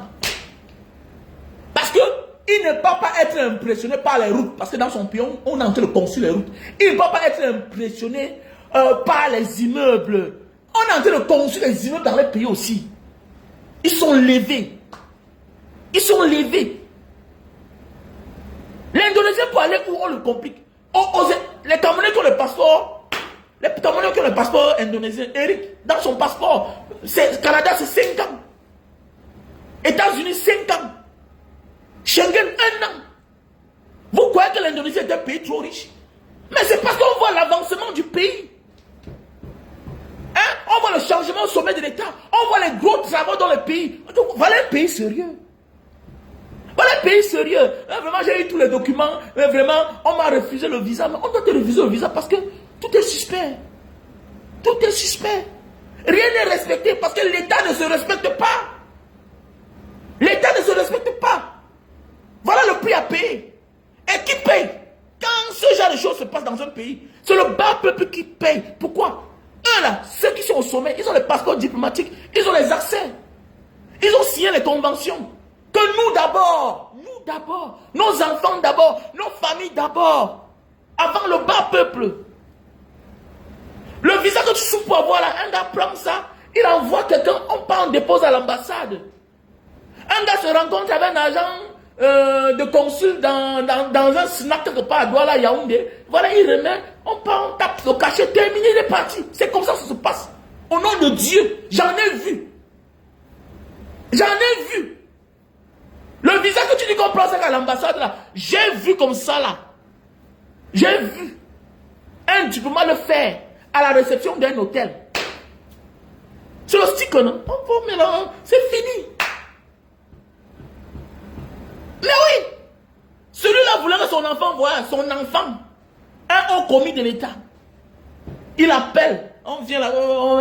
Parce que il ne peut pas être impressionné par les routes. Parce que dans son pays, on est en train de construire les routes. Il ne peut pas être impressionné par les immeubles. On est en train de construire les immeubles dans les pays aussi. Ils sont levés. Ils sont levés. L'Indonésien pour aller où on le complique. Les Camerounais qui ont le passeport, indonésien, Eric, dans son passeport, Canada c'est 5 ans. États-Unis 5 ans. Schengen 1 an. Vous croyez que l'Indonésie est un pays trop riche? Mais c'est parce qu'on voit l'avancement du pays. Hein? On voit le changement au sommet de l'État. On voit les gros travaux dans le pays. Donc, voilà un pays sérieux. Voilà un pays sérieux. Vraiment, j'ai eu tous les documents. Mais vraiment, on m'a refusé le visa. Mais on doit te refuser le visa parce que tout est suspect. Tout est suspect. Rien n'est respecté parce que l'État ne se respecte pas. L'État ne se respecte pas. Voilà le prix à payer. Et qui paye? Quand ce genre de choses se passe dans un pays, c'est le bas peuple qui paye. Pourquoi? Eux là, ceux qui sont au sommet, ils ont les passeports diplomatiques, ils ont les accès. Ils ont signé les conventions. Que nous d'abord, nos enfants d'abord, nos familles d'abord, avant le bas peuple. Le visa que tu souffres pour avoir là, un gars prend ça, il envoie quelqu'un, on part en dépose à l'ambassade. Un gars se rencontre avec un agent de consul dans un snack quelque part à Douala Yaoundé. Voilà, il remet, on part, on tape le cachet, terminé, il est parti. C'est comme ça que ça se passe. Au nom de Dieu, j'en ai vu. J'en ai vu. Le visa que tu dis qu'on prend ça à l'ambassade là, j'ai vu comme ça là. J'ai vu un diplôme le faire à la réception d'un hôtel. C'est le stick, non? C'est fini. Mais oui, celui-là voulait que son enfant voie son enfant, un haut commis de l'État. Il appelle, on vient là,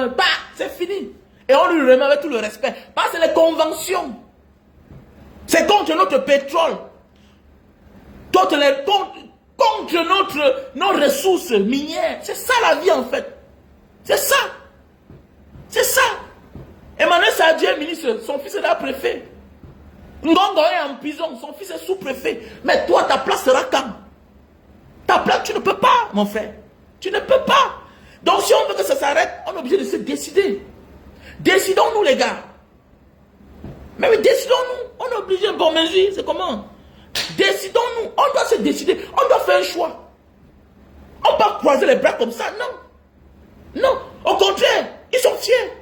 bah, c'est fini. Et on lui remet avec tout le respect. Parce que c'est les conventions. C'est contre notre pétrole. contre nos ressources minières. C'est ça la vie en fait. C'est ça. C'est ça. Emmanuel Sadji est ministre, son fils est là préfet. Ngongo est en prison, son fils est sous-préfet. Mais toi, ta place sera quand? Ta place, tu ne peux pas, mon frère. Tu ne peux pas. Donc si on veut que ça s'arrête, on est obligé de se décider. Décidons-nous les gars. Mais oui, décidons-nous. On est obligé, bon, mais c'est comment? Décidons-nous. On doit se décider. On doit faire un choix. On ne peut pas croiser les bras comme ça. Non. Non. Au contraire, ils sont fiers.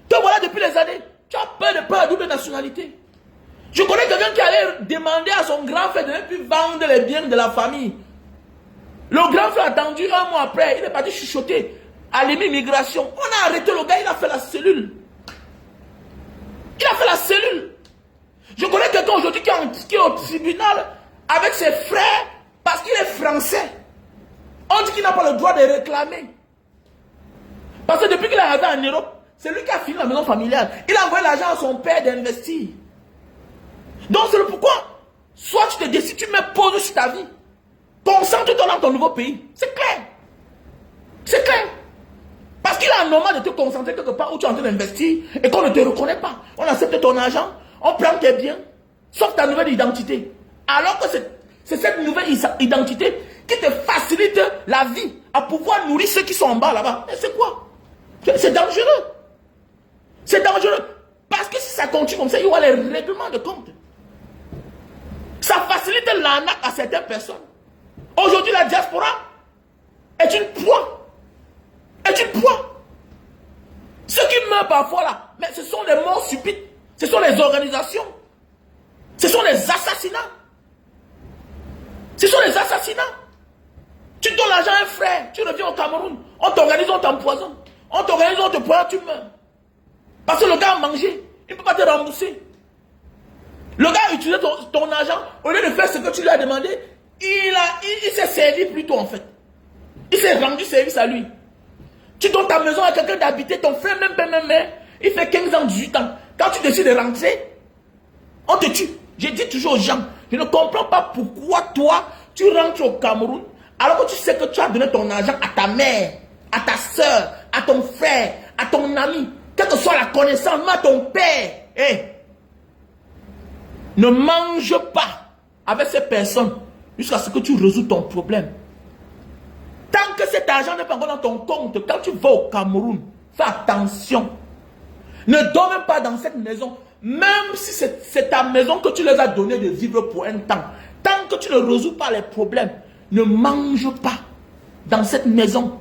Te voilà depuis les années. Tu as peur de la double nationalité. Je connais quelqu'un qui allait demander à son grand frère de ne plus vendre les biens de la famille. Le grand frère a attendu un mois après. Il est parti chuchoter à l'immigration. On a arrêté le gars, il a fait la cellule. Il a fait la cellule. Je connais quelqu'un aujourd'hui qui est au tribunal avec ses frères parce qu'il est français. On dit qu'il n'a pas le droit de réclamer. Parce que depuis qu'il est arrivé en Europe, c'est lui qui a fini la maison familiale. Il a envoyé l'argent à son père d'investir. Donc c'est le pourquoi. Soit tu te décides, tu mets pause sur ta vie. Concentre-toi dans ton nouveau pays. C'est clair. C'est clair. Parce qu'il a normal de te concentrer quelque part où tu es en train d'investir et qu'on ne te reconnaît pas. On accepte ton argent, on prend tes biens, sauf ta nouvelle identité. Alors que c'est cette nouvelle identité qui te facilite la vie à pouvoir nourrir ceux qui sont en bas là-bas. Mais c'est quoi? C'est dangereux. C'est dangereux. Parce que si ça continue comme ça, il y aura les règlements de compte. Ça facilite l'arnaque à certaines personnes. Aujourd'hui, la diaspora est une proie. Est une proie. Ceux qui meurent parfois là, mais ce sont les morts subites. Ce sont les organisations. Ce sont les assassinats. Ce sont les assassinats. Tu donnes l'argent à un frère, tu reviens au Cameroun, on t'organise, on t'empoisonne. On t'organise, on te pointe, tu meurs. Parce que le gars a mangé, il ne peut pas te rembourser. Le gars a utilisé ton argent, au lieu de faire ce que tu lui as demandé, il s'est servi plutôt en fait. Il s'est rendu service à lui. Tu donnes ta maison à quelqu'un d'habiter, ton frère même, il fait 15 ans, 18 ans. Quand tu décides de rentrer, on te tue. Je dis toujours aux gens, je ne comprends pas pourquoi toi, tu rentres au Cameroun, alors que tu sais que tu as donné ton argent à ta mère, à ta soeur, à ton frère, à ton ami, quelle que soit la connaissance, même à ton père. Hey, ne mange pas avec ces personnes jusqu'à ce que tu résous ton problème. Tant que cet argent n'est pas encore dans ton compte, quand tu vas au Cameroun, fais attention. Ne dors même pas dans cette maison, même si c'est ta maison que tu les as donné de vivre pour un temps. Tant que tu ne résous pas les problèmes, ne mange pas dans cette maison.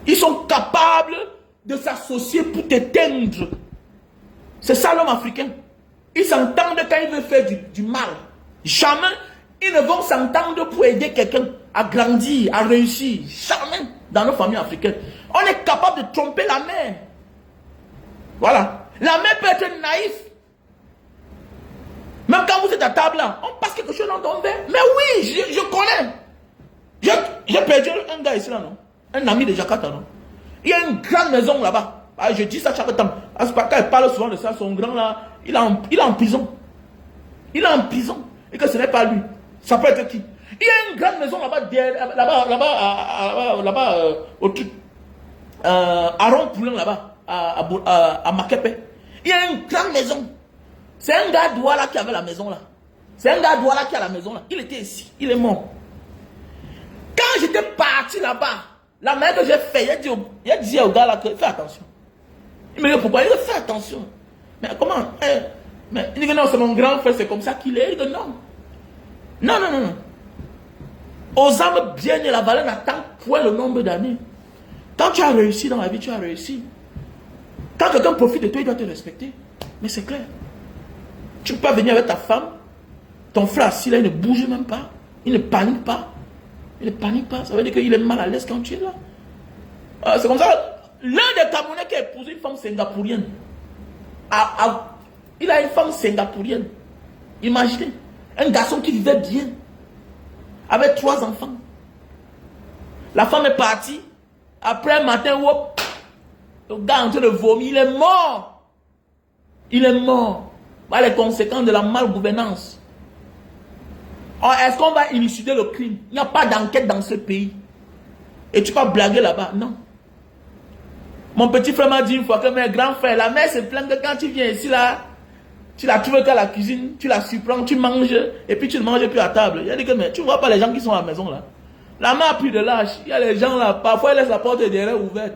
Ils sont capables de s'associer pour t'éteindre. C'est ça l'homme africain. Ils s'entendent quand ils veulent faire du mal. Jamais ils ne vont s'entendre pour aider quelqu'un à grandir, à réussir. Jamais dans nos familles africaines. On est capable de tromper la mère. Voilà. La mère peut être naïve. Même quand vous êtes à table là, on passe quelque chose dans ton verre. Mais oui, je connais. J'ai perdu un gars ici là, non? Un ami de Jakarta, non? Il y a une grande maison là-bas. Ah, je dis ça chaque temps. Quand il parle souvent de ça, son grand là, il est en prison. Il est en prison. Et que ce n'est pas lui. Ça peut être qui? Il y a une grande maison là-bas, au truc. À Rond-Poulin là-bas, à Makepe. Il y a une grande maison. C'est un gars Douala qui avait la maison là. C'est un gars Douala qui a la maison là. Il était ici. Il est mort. Quand j'étais parti là-bas, la manière que j'ai fait, il a dit au gars là que fais attention. Il me dit pourquoi? Il dit fais attention. Mais comment? Mais il dit non, c'est mon grand frère, c'est comme ça qu'il est. Il dit non. Non. Aux âmes bien et la valeur n'attend point le nombre d'années. Quand tu as réussi dans la vie, tu as réussi. Quand quelqu'un profite de toi, il doit te respecter. Mais c'est clair. Tu ne peux pas venir avec ta femme, ton frère assis là, il ne bouge même pas. Il ne panique pas. Il ne panique pas. Ça veut dire qu'il est mal à l'aise quand tu es là. C'est comme ça. L'un des Camerounais qui a épousé une femme singapourienne. Il a une femme singapourienne. Imaginez. Un garçon qui vivait bien. Avec 3 enfants. La femme est partie. Après un matin, hop, le gars est en train de vomir. Il est mort. Il est mort. Voilà les conséquences de la malgouvernance. Est-ce qu'on va élucider le crime? Il n'y a pas d'enquête dans ce pays. Et tu vas blaguer là-bas? Non. Mon petit frère m'a dit une fois que mes grands frères, la mère se plaint que quand tu viens ici, là, tu la trouves qu'à la cuisine, tu la surprends, tu manges, et puis tu ne manges plus à table. Il a dit que, mais tu ne vois pas les gens qui sont à la maison là. La mère a pris de l'âge. Il y a les gens là, parfois ils laissent la porte derrière ouverte.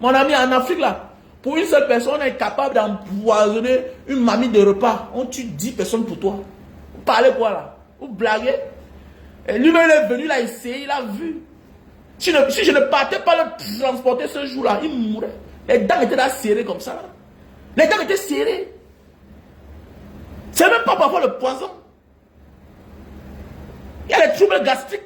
Mon ami, en Afrique là, pour une seule personne, on est capable d'empoisonner une mamie de repas. On tue 10 personnes pour toi. Vous parlez quoi là? Vous blaguez? Et lui-même est venu, il a essayé, il a vu. Si je ne partais pas le transporter ce jour-là, il mourrait. Les dents étaient là serrées comme ça. Là. Les dents étaient serrées. C'est même pas parfois le poison. Il y a les troubles gastriques.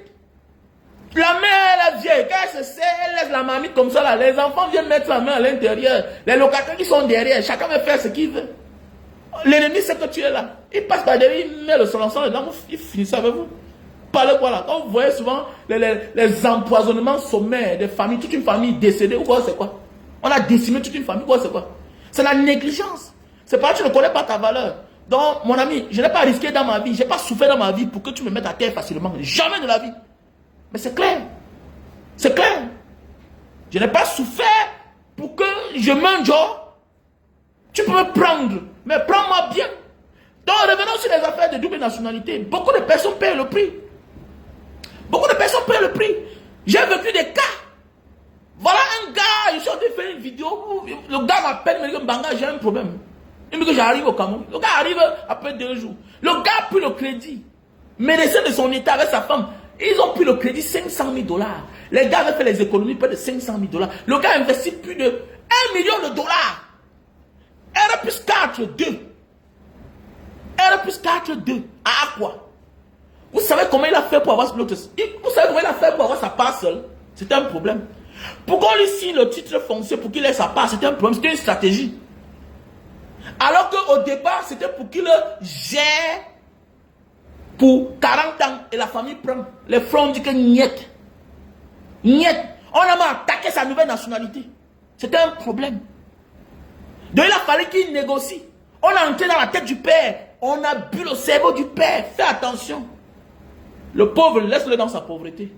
La mère, la vieille, quand elle se sert, elle laisse la mamie comme ça là. Les enfants viennent mettre la main à l'intérieur. Les locataires qui sont derrière, chacun veut faire ce qu'il veut. L'ennemi sait que tu es là. Il passe par derrière, il met le silencieux dedans, il finit ça avec vous. Parlez quoi là? Quand vous voyez souvent les empoisonnements sommaires des familles, toute une famille décédée, ou quoi c'est quoi? On a décimé toute une famille, quoi c'est quoi? C'est la négligence. C'est pas que tu ne connais pas ta valeur. Donc, mon ami, je n'ai pas risqué dans ma vie, je n'ai pas souffert dans ma vie pour que tu me mettes à terre facilement. Jamais de la vie. Mais c'est clair. C'est clair. Je n'ai pas souffert pour que je mange. Tu peux me prendre, mais prends-moi bien. Donc, revenons sur les affaires de double nationalité. Beaucoup de personnes payent le prix. Beaucoup de personnes payent le prix. J'ai vécu des cas. Voilà un gars, je suis en train de faire une vidéo où le gars m'appelle, me dit que Mbanga, j'ai un problème. Il me dit que j'arrive au Cameroun. Le gars arrive après 2 jours. Le gars a pris le crédit. Médecin de son état avec sa femme. Ils ont pris le crédit 500 000 $. Les gars avaient fait les économies près de 500 000 $. Le gars a investi plus de 1 million de dollars. R plus 4, 2. R plus 4, 2. À quoi? Vous savez comment il a fait pour avoir l'autre? Vous savez comment il a fait pour avoir sa part seule? C'était un problème. Pourquoi on lui signe le titre foncier pour qu'il ait sa part? C'était un problème, c'était une stratégie. Alors qu'au départ, c'était pour qu'il gère pour 40 ans et la famille prend. Les francs disent que niet. Niet. On a même attaqué sa nouvelle nationalité. C'était un problème. Donc il a fallu qu'il négocie. On a entré dans la tête du père. On a bu le cerveau du père. Fais attention. Le pauvre, laisse-le dans sa pauvreté.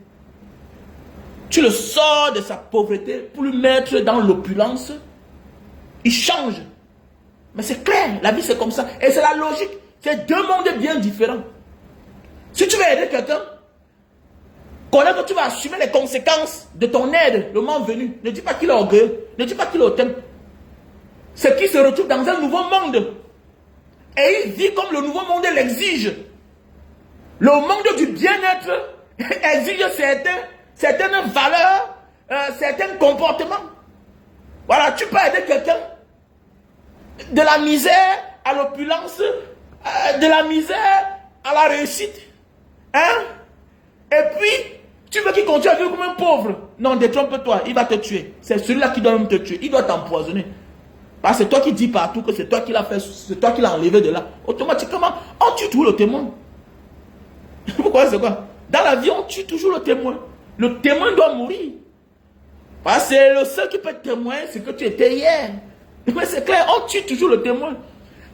Tu le sors de sa pauvreté pour le mettre dans l'opulence. Il change. Mais c'est clair, la vie c'est comme ça. Et c'est la logique. C'est 2 mondes bien différents. Si tu veux aider quelqu'un, connais que tu vas assumer les conséquences de ton aide le moment venu. Ne dis pas qu'il est orgueilleux. Ne dis pas qu'il est hautain. C'est qu'il se retrouve dans un nouveau monde. Et il vit comme le nouveau monde l'exige. Le monde du bien-être exige certaines valeurs, certains comportements. Voilà, tu peux aider quelqu'un de la misère à l'opulence, de la misère à la réussite. Hein? Et puis, tu veux qu'il continue à vivre comme un pauvre. Non, détrompe-toi, il va te tuer. C'est celui-là qui doit même te tuer. Il doit t'empoisonner. Parce que c'est toi qui dis partout que c'est toi qui l'as fait, c'est toi qui l'as enlevé de là. Automatiquement, on tue toujours le témoin. Pourquoi c'est quoi? Dans la vie, on tue toujours le témoin. Le témoin doit mourir. Parce que c'est le seul qui peut témoigner ce que tu étais hier. Mais c'est clair, on tue toujours le témoin.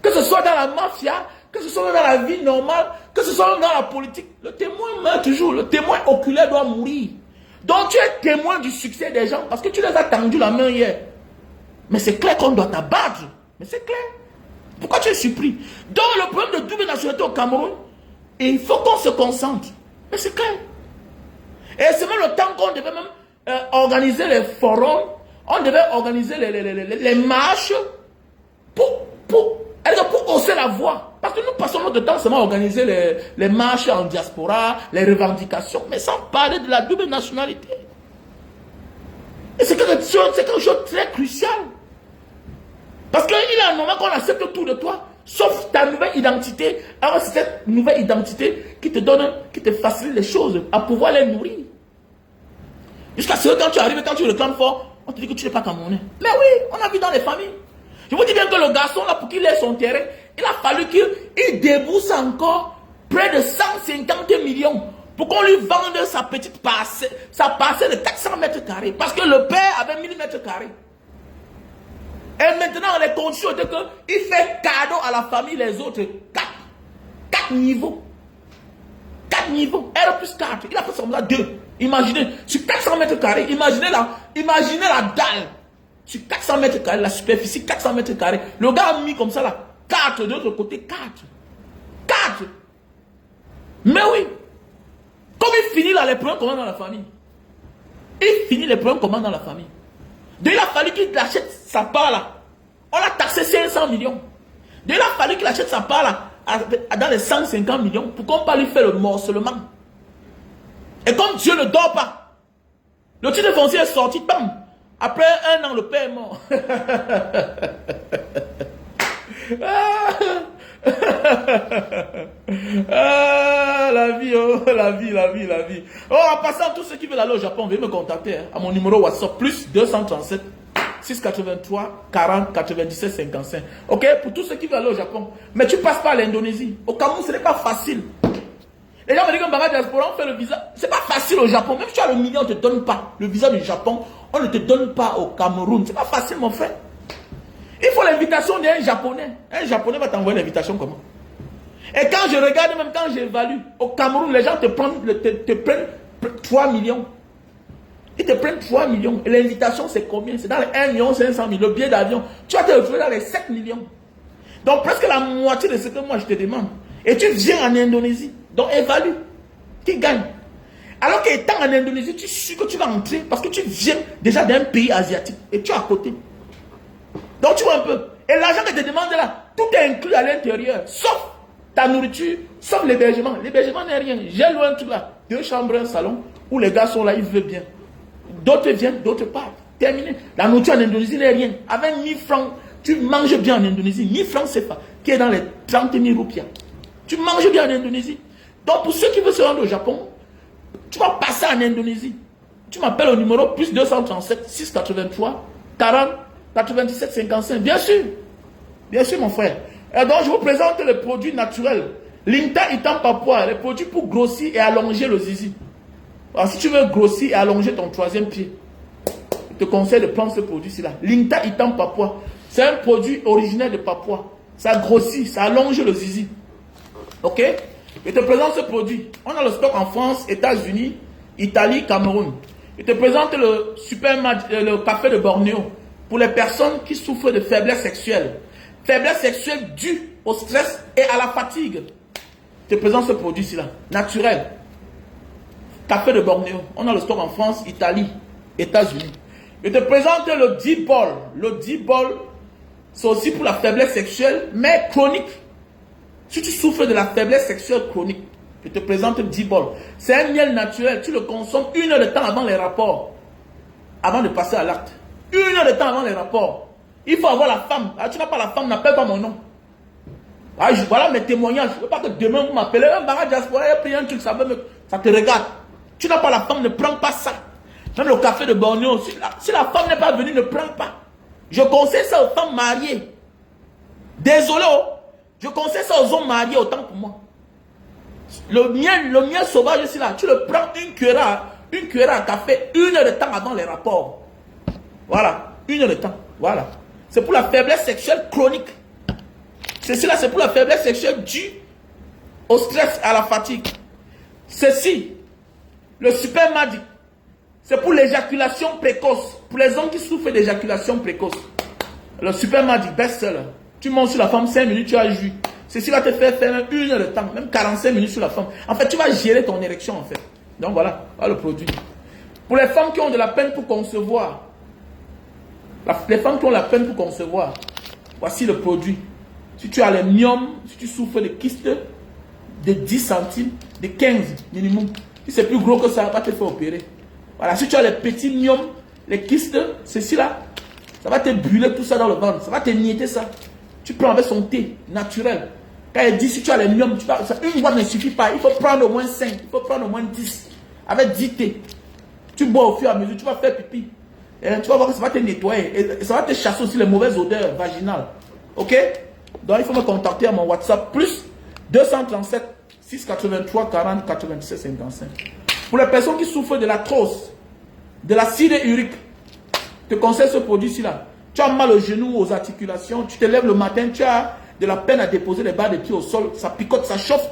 Que ce soit dans la mafia, que ce soit dans la vie normale, que ce soit dans la politique, le témoin meurt toujours. Le témoin oculaire doit mourir. Donc tu es témoin du succès des gens parce que tu les as tendu la main hier. Mais c'est clair qu'on doit t'abattre. Mais c'est clair. Pourquoi tu es surpris? Donc le problème de double nationalité au Cameroun, il faut qu'on se concentre. Mais c'est clair. Et c'est même le temps qu'on devait même organiser les forums, on devait organiser les marches pour hausser la voix. Parce que nous passons notre temps seulement à organiser les marches en diaspora, les revendications, mais sans parler de la double nationalité. Et c'est quelque chose de très crucial. Parce qu'il est un moment qu'on accepte tout de toi, sauf ta nouvelle identité. Alors c'est cette nouvelle identité qui te donne, qui te facilite les choses, à pouvoir les nourrir. Jusqu'à ce que quand tu arrives, quand tu réclames fort, on te dit que tu n'es pas camerounais. Mais oui, on a vu dans les familles. Je vous dis bien que le garçon, là, pour qu'il ait son terrain, il a fallu qu'il débourse encore près de 150 millions pour qu'on lui vende sa petite parcelle, de 400 mètres carrés. Parce que le père avait 1000 mètres carrés. Et maintenant, les conditions étaient qu'il fait cadeau à la famille, les autres. 4 niveaux. 4 4 niveaux, R plus 4, il a fait ça comme ça 2. Imaginez, sur 400 mètres carrés, imaginez la dalle. Sur 400 mètres carrés, la superficie 400 mètres carrés. Le gars a mis comme ça là, 4 de l'autre côté, 4. 4. Mais oui. Comme il finit là, les problèmes comment dans la famille. Il finit les problèmes comment dans la famille. Donc il a fallu qu'il achète sa part là. On l'a taxé 500 millions. Donc il a fallu qu'il achète sa part là, dans les 150 millions, pour qu'on puisse lui faire le morcellement. Et comme Dieu ne dort pas, le titre foncier est sorti, bam. Après 1 an, le père est mort. La vie, oh, la vie. Oh, en passant, tous ceux qui veulent aller au Japon, veuillez me contacter à mon numéro WhatsApp, plus 237 683 40 97 55. Ok, pour tous ceux qui veulent aller au Japon. Mais tu passes pas à l'Indonésie. Au Cameroun, ce n'est pas facile. Les gens me disent que Mbanga Diaspora, on fait le visa. C'est pas facile au Japon. Même si tu as le million, on ne te donne pas. Le visa du Japon, on ne te donne pas au Cameroun. C'est pas facile, mon frère. Il faut l'invitation d'un Japonais. Un Japonais va t'envoyer l'invitation comment? Et quand je regarde, même quand j'évalue, au Cameroun, les gens te prennent 3 millions. Ils te prennent 3 millions. Et l'invitation, c'est combien? C'est dans les 1 500 000. Le billet d'avion, tu vas te retrouver dans les 7 millions. Donc presque la moitié de ce que moi je te demande. Et tu viens en Indonésie. Donc évalue. Qui gagne? Alors qu'étant en Indonésie, tu sais que tu vas entrer parce que tu viens déjà d'un pays asiatique. Et tu es à côté. Donc tu vois un peu. Et l'argent que tu te demandes là, tout est inclus à l'intérieur. Sauf ta nourriture, sauf l'hébergement. L'hébergement n'est rien. J'ai loué un truc là. 2 chambres, un salon, où les gars sont là, ils veulent bien. D'autres viennent, d'autres partent. Terminé. La nourriture en Indonésie n'est rien. Avec 1000 francs, tu manges bien en Indonésie. 1000 francs CFA, qui est dans les 30 000 roupias. Tu manges bien en Indonésie. Donc pour ceux qui veulent se rendre au Japon, tu vas passer en Indonésie. Tu m'appelles au numéro plus 237 683 40 97 55. Bien sûr mon frère. Et donc je vous présente les produits naturels. Linta Itam Papua, les produits pour grossir et allonger le zizi. Alors si tu veux grossir et allonger ton 3e pied, je te conseille de prendre ce produit-ci là. Linta Itam Papua. C'est un produit originaire de Papua. Ça grossit, ça allonge le zizi. Ok? Je te présente ce produit. On a le stock en France, États-Unis, Italie, Cameroun. Je te présente le café de Bornéo pour les personnes qui souffrent de faiblesse sexuelle. Faiblesse sexuelle due au stress et à la fatigue. Je te présente ce produit-ci là, naturel. Café de Bornéo. On a le stock en France, Italie, États-Unis. Je te présente le D-Ball. Le D-Ball, c'est aussi pour la faiblesse sexuelle, mais chronique. Si tu souffres de la faiblesse sexuelle chronique, je te présente le D-Ball. C'est un miel naturel. Tu le consommes 1 heure de temps avant les rapports. Avant de passer à l'acte. 1 heure de temps avant les rapports. Il faut avoir la femme. Ah, tu n'as pas la femme, n'appelle pas mon nom. Ah, voilà mes témoignages. Je ne veux pas que demain vous m'appelez. Mbanga Diaspora, il a pris un truc, ça te regarde. Tu n'as pas la femme, ne prends pas ça. Même le café de Bornéo, si la femme n'est pas venue, ne prends pas. Je conseille ça aux femmes mariées. Désolé, je conseille ça aux hommes mariés autant pour moi. Le miel sauvage ici là, tu le prends une cuillère à café, 1 heure de temps avant les rapports. Voilà, 1 heure de temps. Voilà. C'est pour la faiblesse sexuelle chronique. Ceci là, c'est pour la faiblesse sexuelle due au stress, à la fatigue. Ceci, le Super Magic, c'est pour l'éjaculation précoce. Pour les hommes qui souffrent d'éjaculation précoce. Le Super Magic best-seller. Tu montes sur la femme 5 minutes, tu as joué. Ceci va te faire 1 heure de temps, même 45 minutes sur la femme. En fait, tu vas gérer ton érection en fait. Donc voilà le produit. Pour les femmes qui ont de la peine pour concevoir, les femmes qui ont la peine pour concevoir, voici le produit. Si tu as les myomes, si tu souffres de kystes de 10 centimes, de 15 minimum, si c'est plus gros que ça, va te faire opérer. Voilà, si tu as les petits myomes, les kystes, ceci là, ça va te brûler tout ça dans le ventre, ça va te niéter ça. Tu prends avec son thé naturel. Quand elle dit si tu as les myomes, une boîte ne suffit pas, il faut prendre au moins 5, il faut prendre au moins 10. Avec 10 thés. Tu bois au fur et à mesure, tu vas faire pipi. Et tu vas voir que ça va te nettoyer. Et ça va te chasser aussi les mauvaises odeurs vaginales. Ok? Donc il faut me contacter à mon WhatsApp plus 237 683 40 97 55. Pour les personnes qui souffrent de l'arthrose, de l'acide urique, je te conseille ce produit-ci là. Tu as mal au genou, aux articulations, tu te lèves le matin, tu as de la peine à déposer les bas de pied au sol, ça picote, ça chauffe,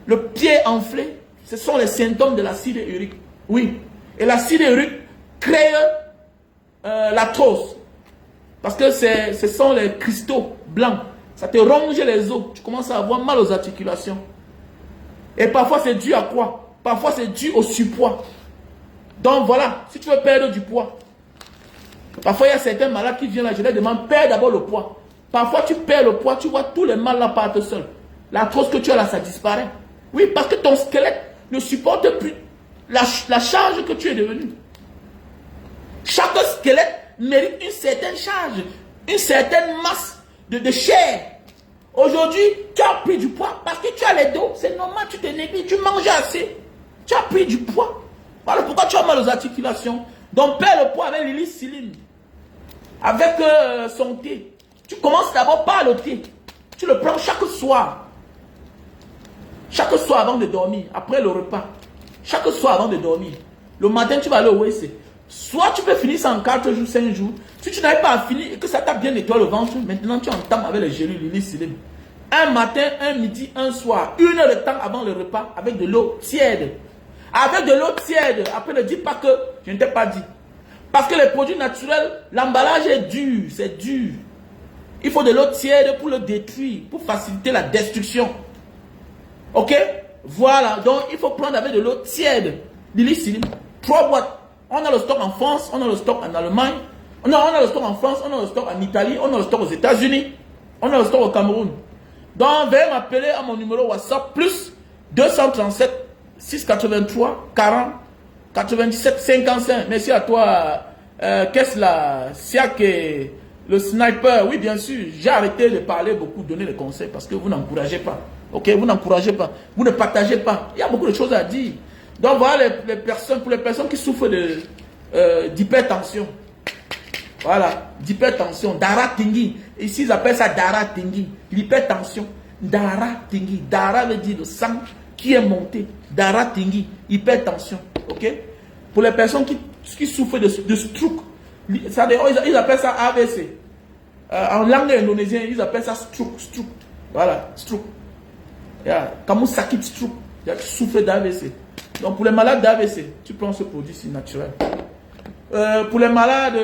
le pied enflé, Ce sont les symptômes de l'acide urique. Oui. Et l'acide urique crée l'arthrose. Parce que ce sont les cristaux blancs. Ça te ronge les os. Tu commences à avoir mal aux articulations. Et parfois, c'est dû à quoi? Parfois, c'est dû au surpoids. Donc voilà, si tu veux perdre du poids. Parfois, il y a certains malades qui viennent là, je leur demande, perds d'abord le poids. Parfois, tu perds le poids, tu vois tous les mal là partent seuls. L'arthrose que tu as là, ça disparaît. Oui, parce que ton squelette ne supporte plus la charge que tu es devenu. Chaque squelette mérite une certaine charge, une certaine masse de chair. Aujourd'hui, tu as pris du poids parce que tu as les dos. C'est normal, tu te négliges, tu manges assez. Tu as pris du poids. Voilà pourquoi tu as mal aux articulations. Donc, perds le poids avec l'hélicilline. Avec son thé. Tu commences d'abord par le thé. Tu le prends chaque soir. Chaque soir avant de dormir. Après le repas. Chaque soir avant de dormir. Le matin, tu vas aller au WC. Soit tu peux finir ça en 4 jours, 5 jours. Si tu n'arrives pas à finir et que ça t'a bien nettoyé le ventre, maintenant tu entames avec les gélules l'hélicilline. Un matin, un midi, un soir. 1 heure de temps avant le repas avec de l'eau tiède. Avec de l'eau tiède. Après, ne dis pas que je ne t'ai pas dit. Parce que les produits naturels, l'emballage est dur. C'est dur. Il faut de l'eau tiède pour le détruire. Pour faciliter la destruction. Ok? Voilà. Donc, il faut prendre avec de l'eau tiède. L'hélicilline. 3 boîtes. On a le stock en France. On a le stock en Allemagne. Non, on a le stock en France. On a le stock en Italie. On a le stock aux États-Unis. On a le stock au Cameroun. Donc, veuillez m'appeler à mon numéro WhatsApp. Plus 237 683 40 97 55. Merci à toi. Qu'est-ce là? Siak et le sniper. Oui, bien sûr. J'ai arrêté de parler beaucoup, donner des conseils parce que vous n'encouragez pas. Ok, vous n'encouragez pas. Vous ne partagez pas. Il y a beaucoup de choses à dire. Donc voilà les personnes, pour les personnes qui souffrent d'hypertension. Voilà, d'hypertension. Dara Tingui. Ici, ils appellent ça Dara Tingui. L'hypertension. Dara Tingui. Dara veut dire le sang qui est monté. Dara Tingui. Hypertension. Ok? Pour les personnes qui souffrent de stroke. Ils appellent ça AVC. En langue indonésienne, ils appellent ça stroke. Stroke. Voilà, stroke. Kamu sakit stroke. Tu souffres d'AVC. Donc pour les malades d'AVC, tu prends ce produit, c'est naturel. Pour les malades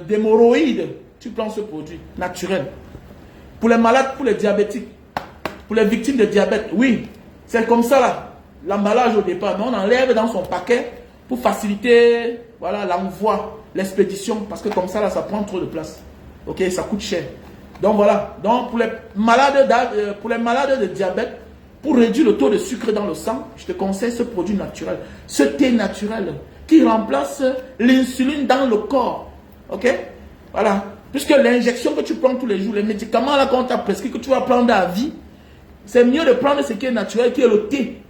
d'hémorroïdes, tu prends ce produit, naturel. Pour les malades, pour les diabétiques, pour les victimes de diabète, oui, c'est comme ça là, l'emballage au départ. Mais on enlève dans son paquet pour faciliter voilà, l'envoi, l'expédition, parce que comme ça là, ça prend trop de place. Ok, ça coûte cher. Donc voilà, donc pour les malades de diabète, pour réduire le taux de sucre dans le sang, je te conseille ce produit naturel, ce thé naturel qui remplace l'insuline dans le corps. Ok? Voilà. Puisque l'injection que tu prends tous les jours, les médicaments là qu'on t'a prescrit, que tu vas prendre à vie, c'est mieux de prendre ce qui est naturel, qui est le thé,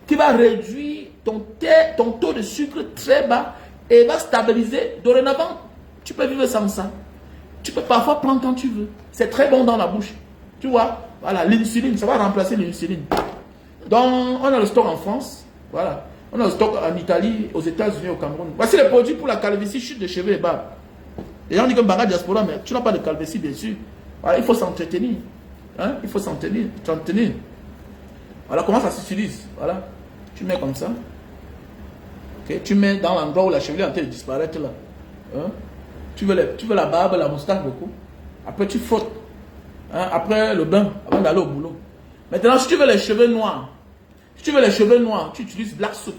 qui va réduire ton taux de sucre très bas et va stabiliser. Dorénavant, tu peux vivre sans ça. Tu peux parfois prendre quand tu veux. C'est très bon dans la bouche. Tu vois? Voilà, l'insuline, ça va remplacer l'insuline. Donc, on a le stock en France. Voilà. On a le stock en Italie, aux États-Unis, au Cameroun. Voici les produits pour la calvitie, chute de cheveux et barbe. Les gens disent que Mbanga diaspora, mais tu n'as pas de calvitie, bien sûr. Voilà, il faut s'entretenir. Hein? Il faut s'entretenir. Voilà comment ça s'utilise. Voilà. Tu mets comme ça. Okay. Tu mets dans l'endroit où la chevelure est en train de disparaître là. Hein? Tu veux la barbe, la moustache beaucoup. Après, tu frottes. Hein, après le bain, avant d'aller au boulot. Maintenant, si tu veux les cheveux noirs, tu utilises Black Soap.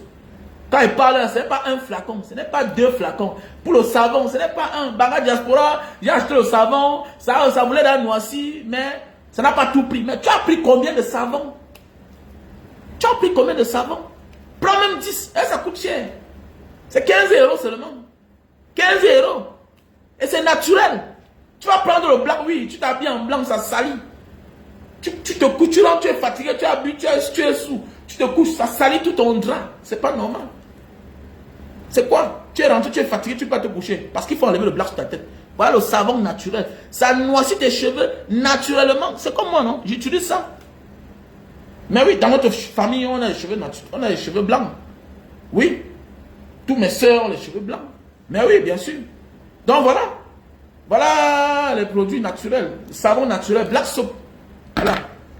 Quand il parle, ce n'est pas un flacon, ce n'est pas 2 flacons. Pour le savon, ce n'est pas un. Mbanga diaspora, j'ai acheté le savon, ça voulait la noisy, mais ça n'a pas tout pris. Mais tu as pris combien de savon? Prends même 10, et ça coûte cher. C'est 15 € seulement. 15 €. Et c'est naturel. Tu vas prendre le blanc, oui, tu t'habilles en blanc, ça salit. Tu te couches, tu rentres, tu es fatigué, tu es habitué, tu es sous. Tu te couches, ça salit tout ton drap. C'est pas normal. C'est quoi? Tu es rentré, tu es fatigué, tu peux pas te coucher. Parce qu'il faut enlever le blanc sur ta tête. Voilà le savon naturel. Ça noircit tes cheveux naturellement. C'est comme moi, non? J'utilise ça. Mais oui, dans notre famille, on a les cheveux naturels. On a les cheveux blancs. Oui. Tous mes soeurs ont les cheveux blancs. Mais oui, bien sûr. Donc voilà. Voilà les produits naturels. Le savon naturel, Black Soap. Voilà.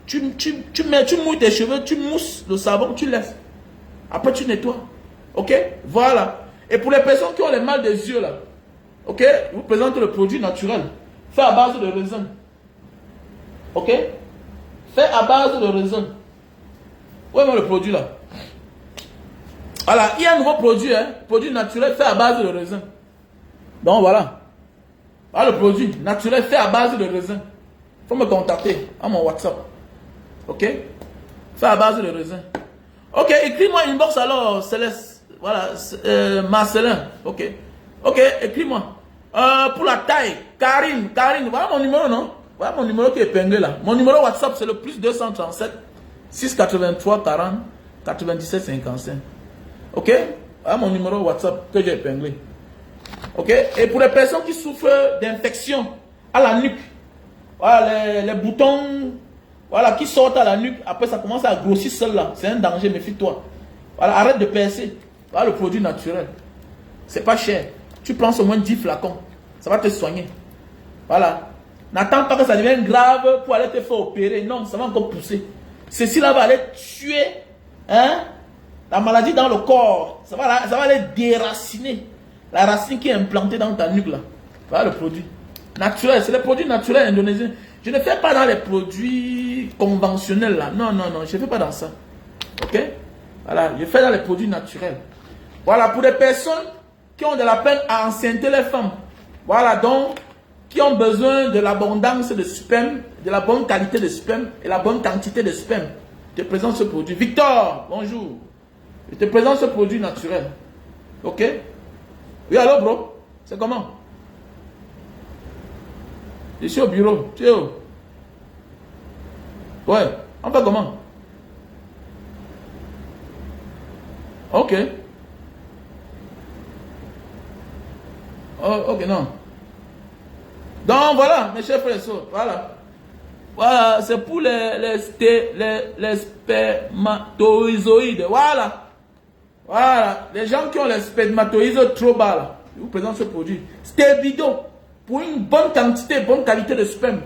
Tu mouilles tes cheveux, tu mousses le savon, tu laisses. Après, tu nettoies. Ok? Voilà. Et pour les personnes qui ont les mal des yeux, là, ok? Je vous présente le produit naturel. Fait à base de raisin. Ok? Fait à base de raisin. Où est le produit, là? Voilà. Il y a un nouveau produit, hein? Produit naturel fait à base de raisin. Donc, voilà. Voilà le produit naturel fait à base de raisin. Il faut me contacter à mon WhatsApp. Ok? Fait à base de raisin. Ok, écris-moi une box alors, Céleste. Voilà, Marcelin. Ok. Ok, écris-moi. Pour la taille, Karine. Voilà mon numéro, non? Voilà mon numéro qui est épinglé là. Mon numéro WhatsApp, c'est le plus 237 683 40 97 55. Ok? Voilà mon numéro WhatsApp que j'ai épinglé. Ok? Et pour les personnes qui souffrent d'infection à la nuque, voilà, les boutons, voilà, qui sortent à la nuque, après ça commence à grossir seul là. C'est un danger, méfie-toi. Voilà, arrête de percer. Voilà le produit naturel. C'est pas cher. Tu prends au moins 10 flacons. Ça va te soigner. Voilà. N'attends pas que ça devienne grave pour aller te faire opérer. Non, ça va encore pousser. Ceci là va aller tuer, hein, la maladie dans le corps. Ça va aller déraciner la racine qui est implantée dans ta nuque là. Voilà le produit naturel. C'est le produit naturel indonésien. Je ne fais pas dans les produits conventionnels là. Non, non, non. Je ne fais pas dans ça. Ok? Voilà. Je fais dans les produits naturels. Voilà. Pour les personnes qui ont de la peine à enceinter les femmes. Voilà. Donc, qui ont besoin de l'abondance de sperme, de la bonne qualité de sperme et la bonne quantité de sperme. Je te présente ce produit. Victor, bonjour. Je te présente ce produit naturel. Ok? Oui, allô, bro? C'est comment? Je suis au bureau. Tu es où? Ouais. On fait comment? Ok. Oh, ok, non. Donc voilà, mes chers frères et sœurs, voilà. Voilà, c'est pour les spermatozoïdes. Voilà. Voilà. Les gens qui ont les spermatozoïdes trop bas, là, je vous présente ce produit. Stébido, pour une bonne quantité, bonne qualité de sperme.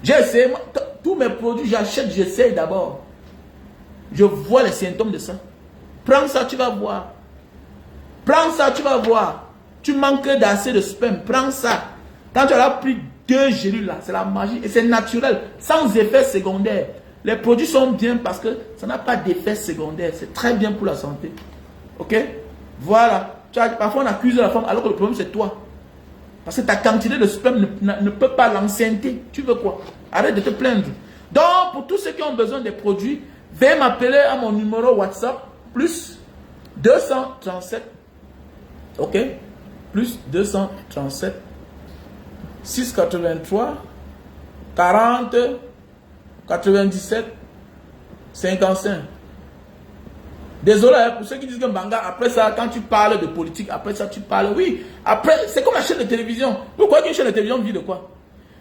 J'ai essayé, tous mes produits, j'achète, j'essaye d'abord. Je vois les symptômes de ça. Prends ça, tu vas voir. Prends ça, tu vas voir. Tu manques d'assez de sperme, prends ça. Quand tu auras pris 2 gélules là, c'est la magie. Et c'est naturel, sans effet secondaire. Les produits sont bien parce que ça n'a pas d'effet secondaire. C'est très bien pour la santé. Ok? Voilà. Parfois on accuse la femme alors que le problème c'est toi. Parce que ta quantité de sperme ne peut pas l'enceinter. Tu veux quoi? Arrête de te plaindre. Donc, pour tous ceux qui ont besoin des produits, veuillez m'appeler à mon numéro WhatsApp, plus 237. Ok? Plus 237 683 40 97 55. Désolé pour ceux qui disent que Mbanga, après ça, quand tu parles de politique, après ça, tu parles, oui, après, c'est comme la chaîne de télévision. Vous croyez qu'une chaîne de télévision vit de quoi?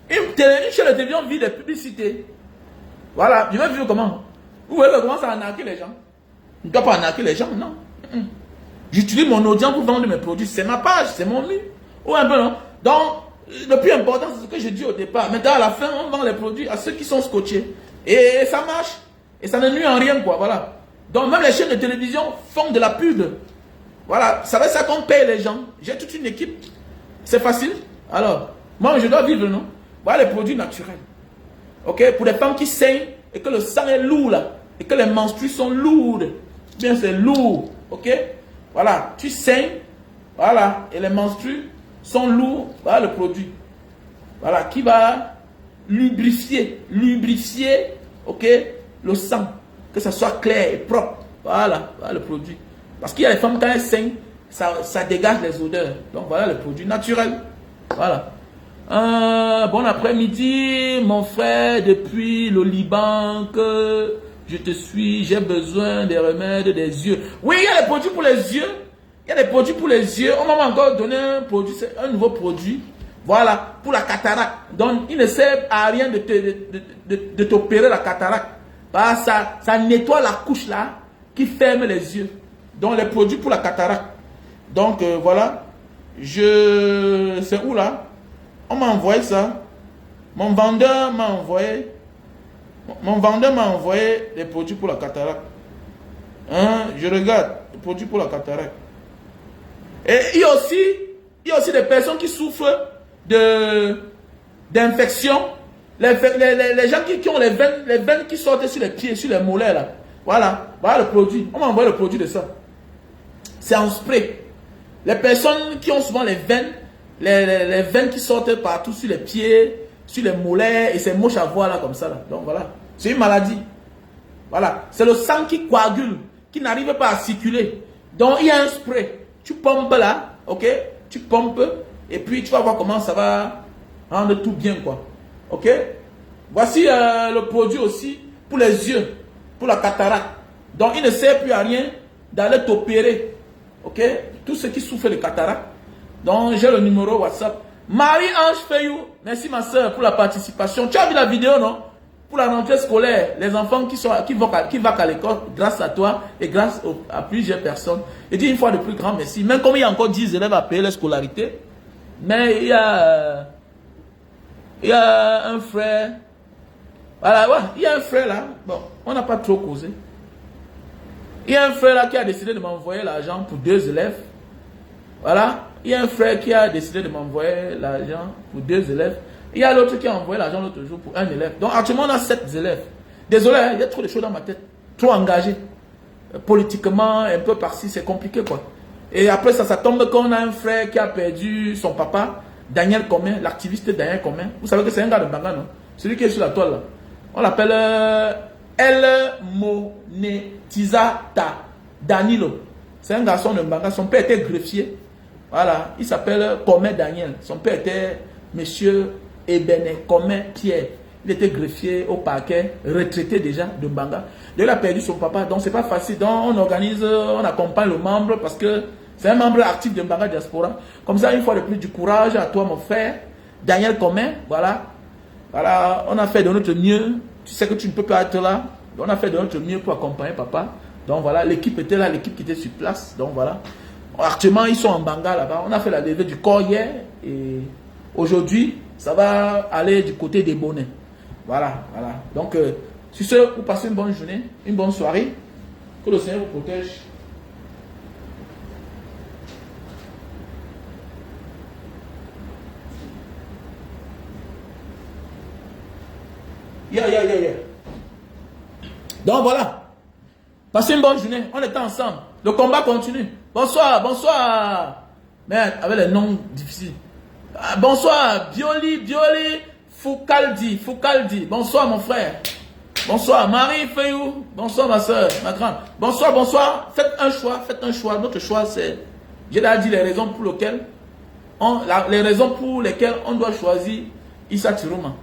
Une chaîne de télévision vit de publicité. Voilà, je vais vivre comment? Vous voyez, comment ça arnaquer les gens? Je ne dois pas arnaquer les gens, non. J'utilise mon audience pour vendre mes produits. C'est ma page, c'est mon mur. Ou un peu, non? Donc, le plus important, c'est ce que je dis au départ. Maintenant, à la fin, on vend les produits à ceux qui sont scotchés. Et ça marche. Et ça ne nuit en rien, quoi. Voilà. Donc, même les chaînes de télévision font de la pub. Voilà. C'est avec ça qu'on paye les gens. J'ai toute une équipe. C'est facile. Alors, moi, je dois vivre, non? Voilà les produits naturels. Ok? Pour les femmes qui saignent et que le sang est lourd, là. Et que les menstrues sont lourdes. Bien, c'est lourd. Ok? Voilà, tu saignes, voilà, et les menstrues sont lourds, voilà le produit. Voilà, qui va lubrifier, ok, le sang, que ça soit clair et propre. Voilà, voilà le produit. Parce qu'il y a les femmes, quand elles saignent, ça dégage les odeurs. Donc voilà le produit naturel. Voilà. Bon après-midi, mon frère, depuis le Liban, que je te suis, j'ai besoin des remèdes des yeux. Oui, il y a des produits pour les yeux. Il y a des produits pour les yeux. On m'a encore donné un produit, c'est un nouveau produit. Voilà, pour la cataracte. Donc, il ne sert à rien de t'opérer la cataracte. Voilà, ça nettoie la couche là, qui ferme les yeux. Donc, les produits pour la cataracte. Donc, voilà. C'est où là? On m'a envoyé ça. Mon vendeur m'a envoyé des produits pour la cataracte. Hein, je regarde, produit pour la cataracte. Et il y a aussi des personnes qui souffrent d'infection. Les gens qui ont les veines qui sortent sur les pieds, sur les mollets là. Voilà le produit. On m'a envoyé le produit de ça. C'est en spray. Les personnes qui ont souvent les veines qui sortent partout sur les pieds, sur les mollets, et c'est moche à voir là comme ça là. Donc voilà, c'est une maladie. Voilà, c'est le sang qui coagule, qui n'arrive pas à circuler. Donc il y a un spray. Tu pompes là, ok? Tu pompes et puis tu vas voir comment ça va rendre tout bien quoi. Ok? Voici le produit aussi pour les yeux, pour la cataracte. Donc il ne sert plus à rien d'aller t'opérer. Ok? Tous ceux qui souffrent de cataracte. Donc j'ai le numéro WhatsApp. Marie-Ange Fayou, merci ma soeur pour la participation. Tu as vu la vidéo, non? Pour la rentrée scolaire, les enfants qui vont à l'école grâce à toi et grâce à plusieurs personnes. Et dis une fois de plus grand merci. Même comme il y a encore 10 élèves à payer la scolarité, mais il y a un frère. Voilà, ouais, il y a un frère là. Bon, on n'a pas trop causé. Il y a un frère là qui a décidé de m'envoyer l'argent pour 2 élèves. Voilà. Il y a un frère qui a décidé de m'envoyer l'argent pour 2 élèves. Il y a l'autre qui a envoyé l'argent l'autre jour pour 1 élève. Donc actuellement on a 7 élèves. Désolé, il y a trop de choses dans ma tête. Trop engagé. Politiquement, un peu par-ci, c'est compliqué quoi. Et après ça tombe quand on a un frère qui a perdu son papa, Daniel Commun, l'activiste Daniel Commun. Vous savez que c'est un gars de Mbanga, non? Celui qui est sur la toile là. On l'appelle El Monetizata Danilo. C'est un garçon de Mbanga. Son père était greffier. Voilà. Il s'appelle Commun Daniel. Son père était monsieur Ebene Commun Pierre. Il était greffier au parquet, retraité déjà de Mbanga. Il a perdu son papa. Donc c'est pas facile. Donc on organise, on accompagne le membre parce que c'est un membre actif de Mbanga Diaspora. Comme ça, une fois de plus, du courage à toi, mon frère. Daniel Commun. Voilà. Voilà, on a fait de notre mieux. Tu sais que tu ne peux pas être là. On a fait de notre mieux pour accompagner papa. Donc voilà, l'équipe était là, l'équipe qui était sur place. Donc voilà. Actuellement, ils sont en Mbanga là-bas. On a fait la levée du corps hier. Et aujourd'hui, ça va aller du côté des bonnets. Voilà, voilà. Donc, sur ce, vous passez une bonne journée, une bonne soirée. Que le Seigneur vous protège. Yeah. Donc voilà. Passez une bonne journée. On est ensemble. Le combat continue. Bonsoir. Merde, avec les noms difficiles. Bonsoir, Bioli, Foucaldi. Bonsoir, mon frère. Bonsoir, Marie Fayou. Bonsoir, ma soeur, ma grande. Bonsoir. Faites un choix. Notre choix, c'est... J'ai déjà dit les raisons pour lesquelles on doit choisir Issa Tiruma.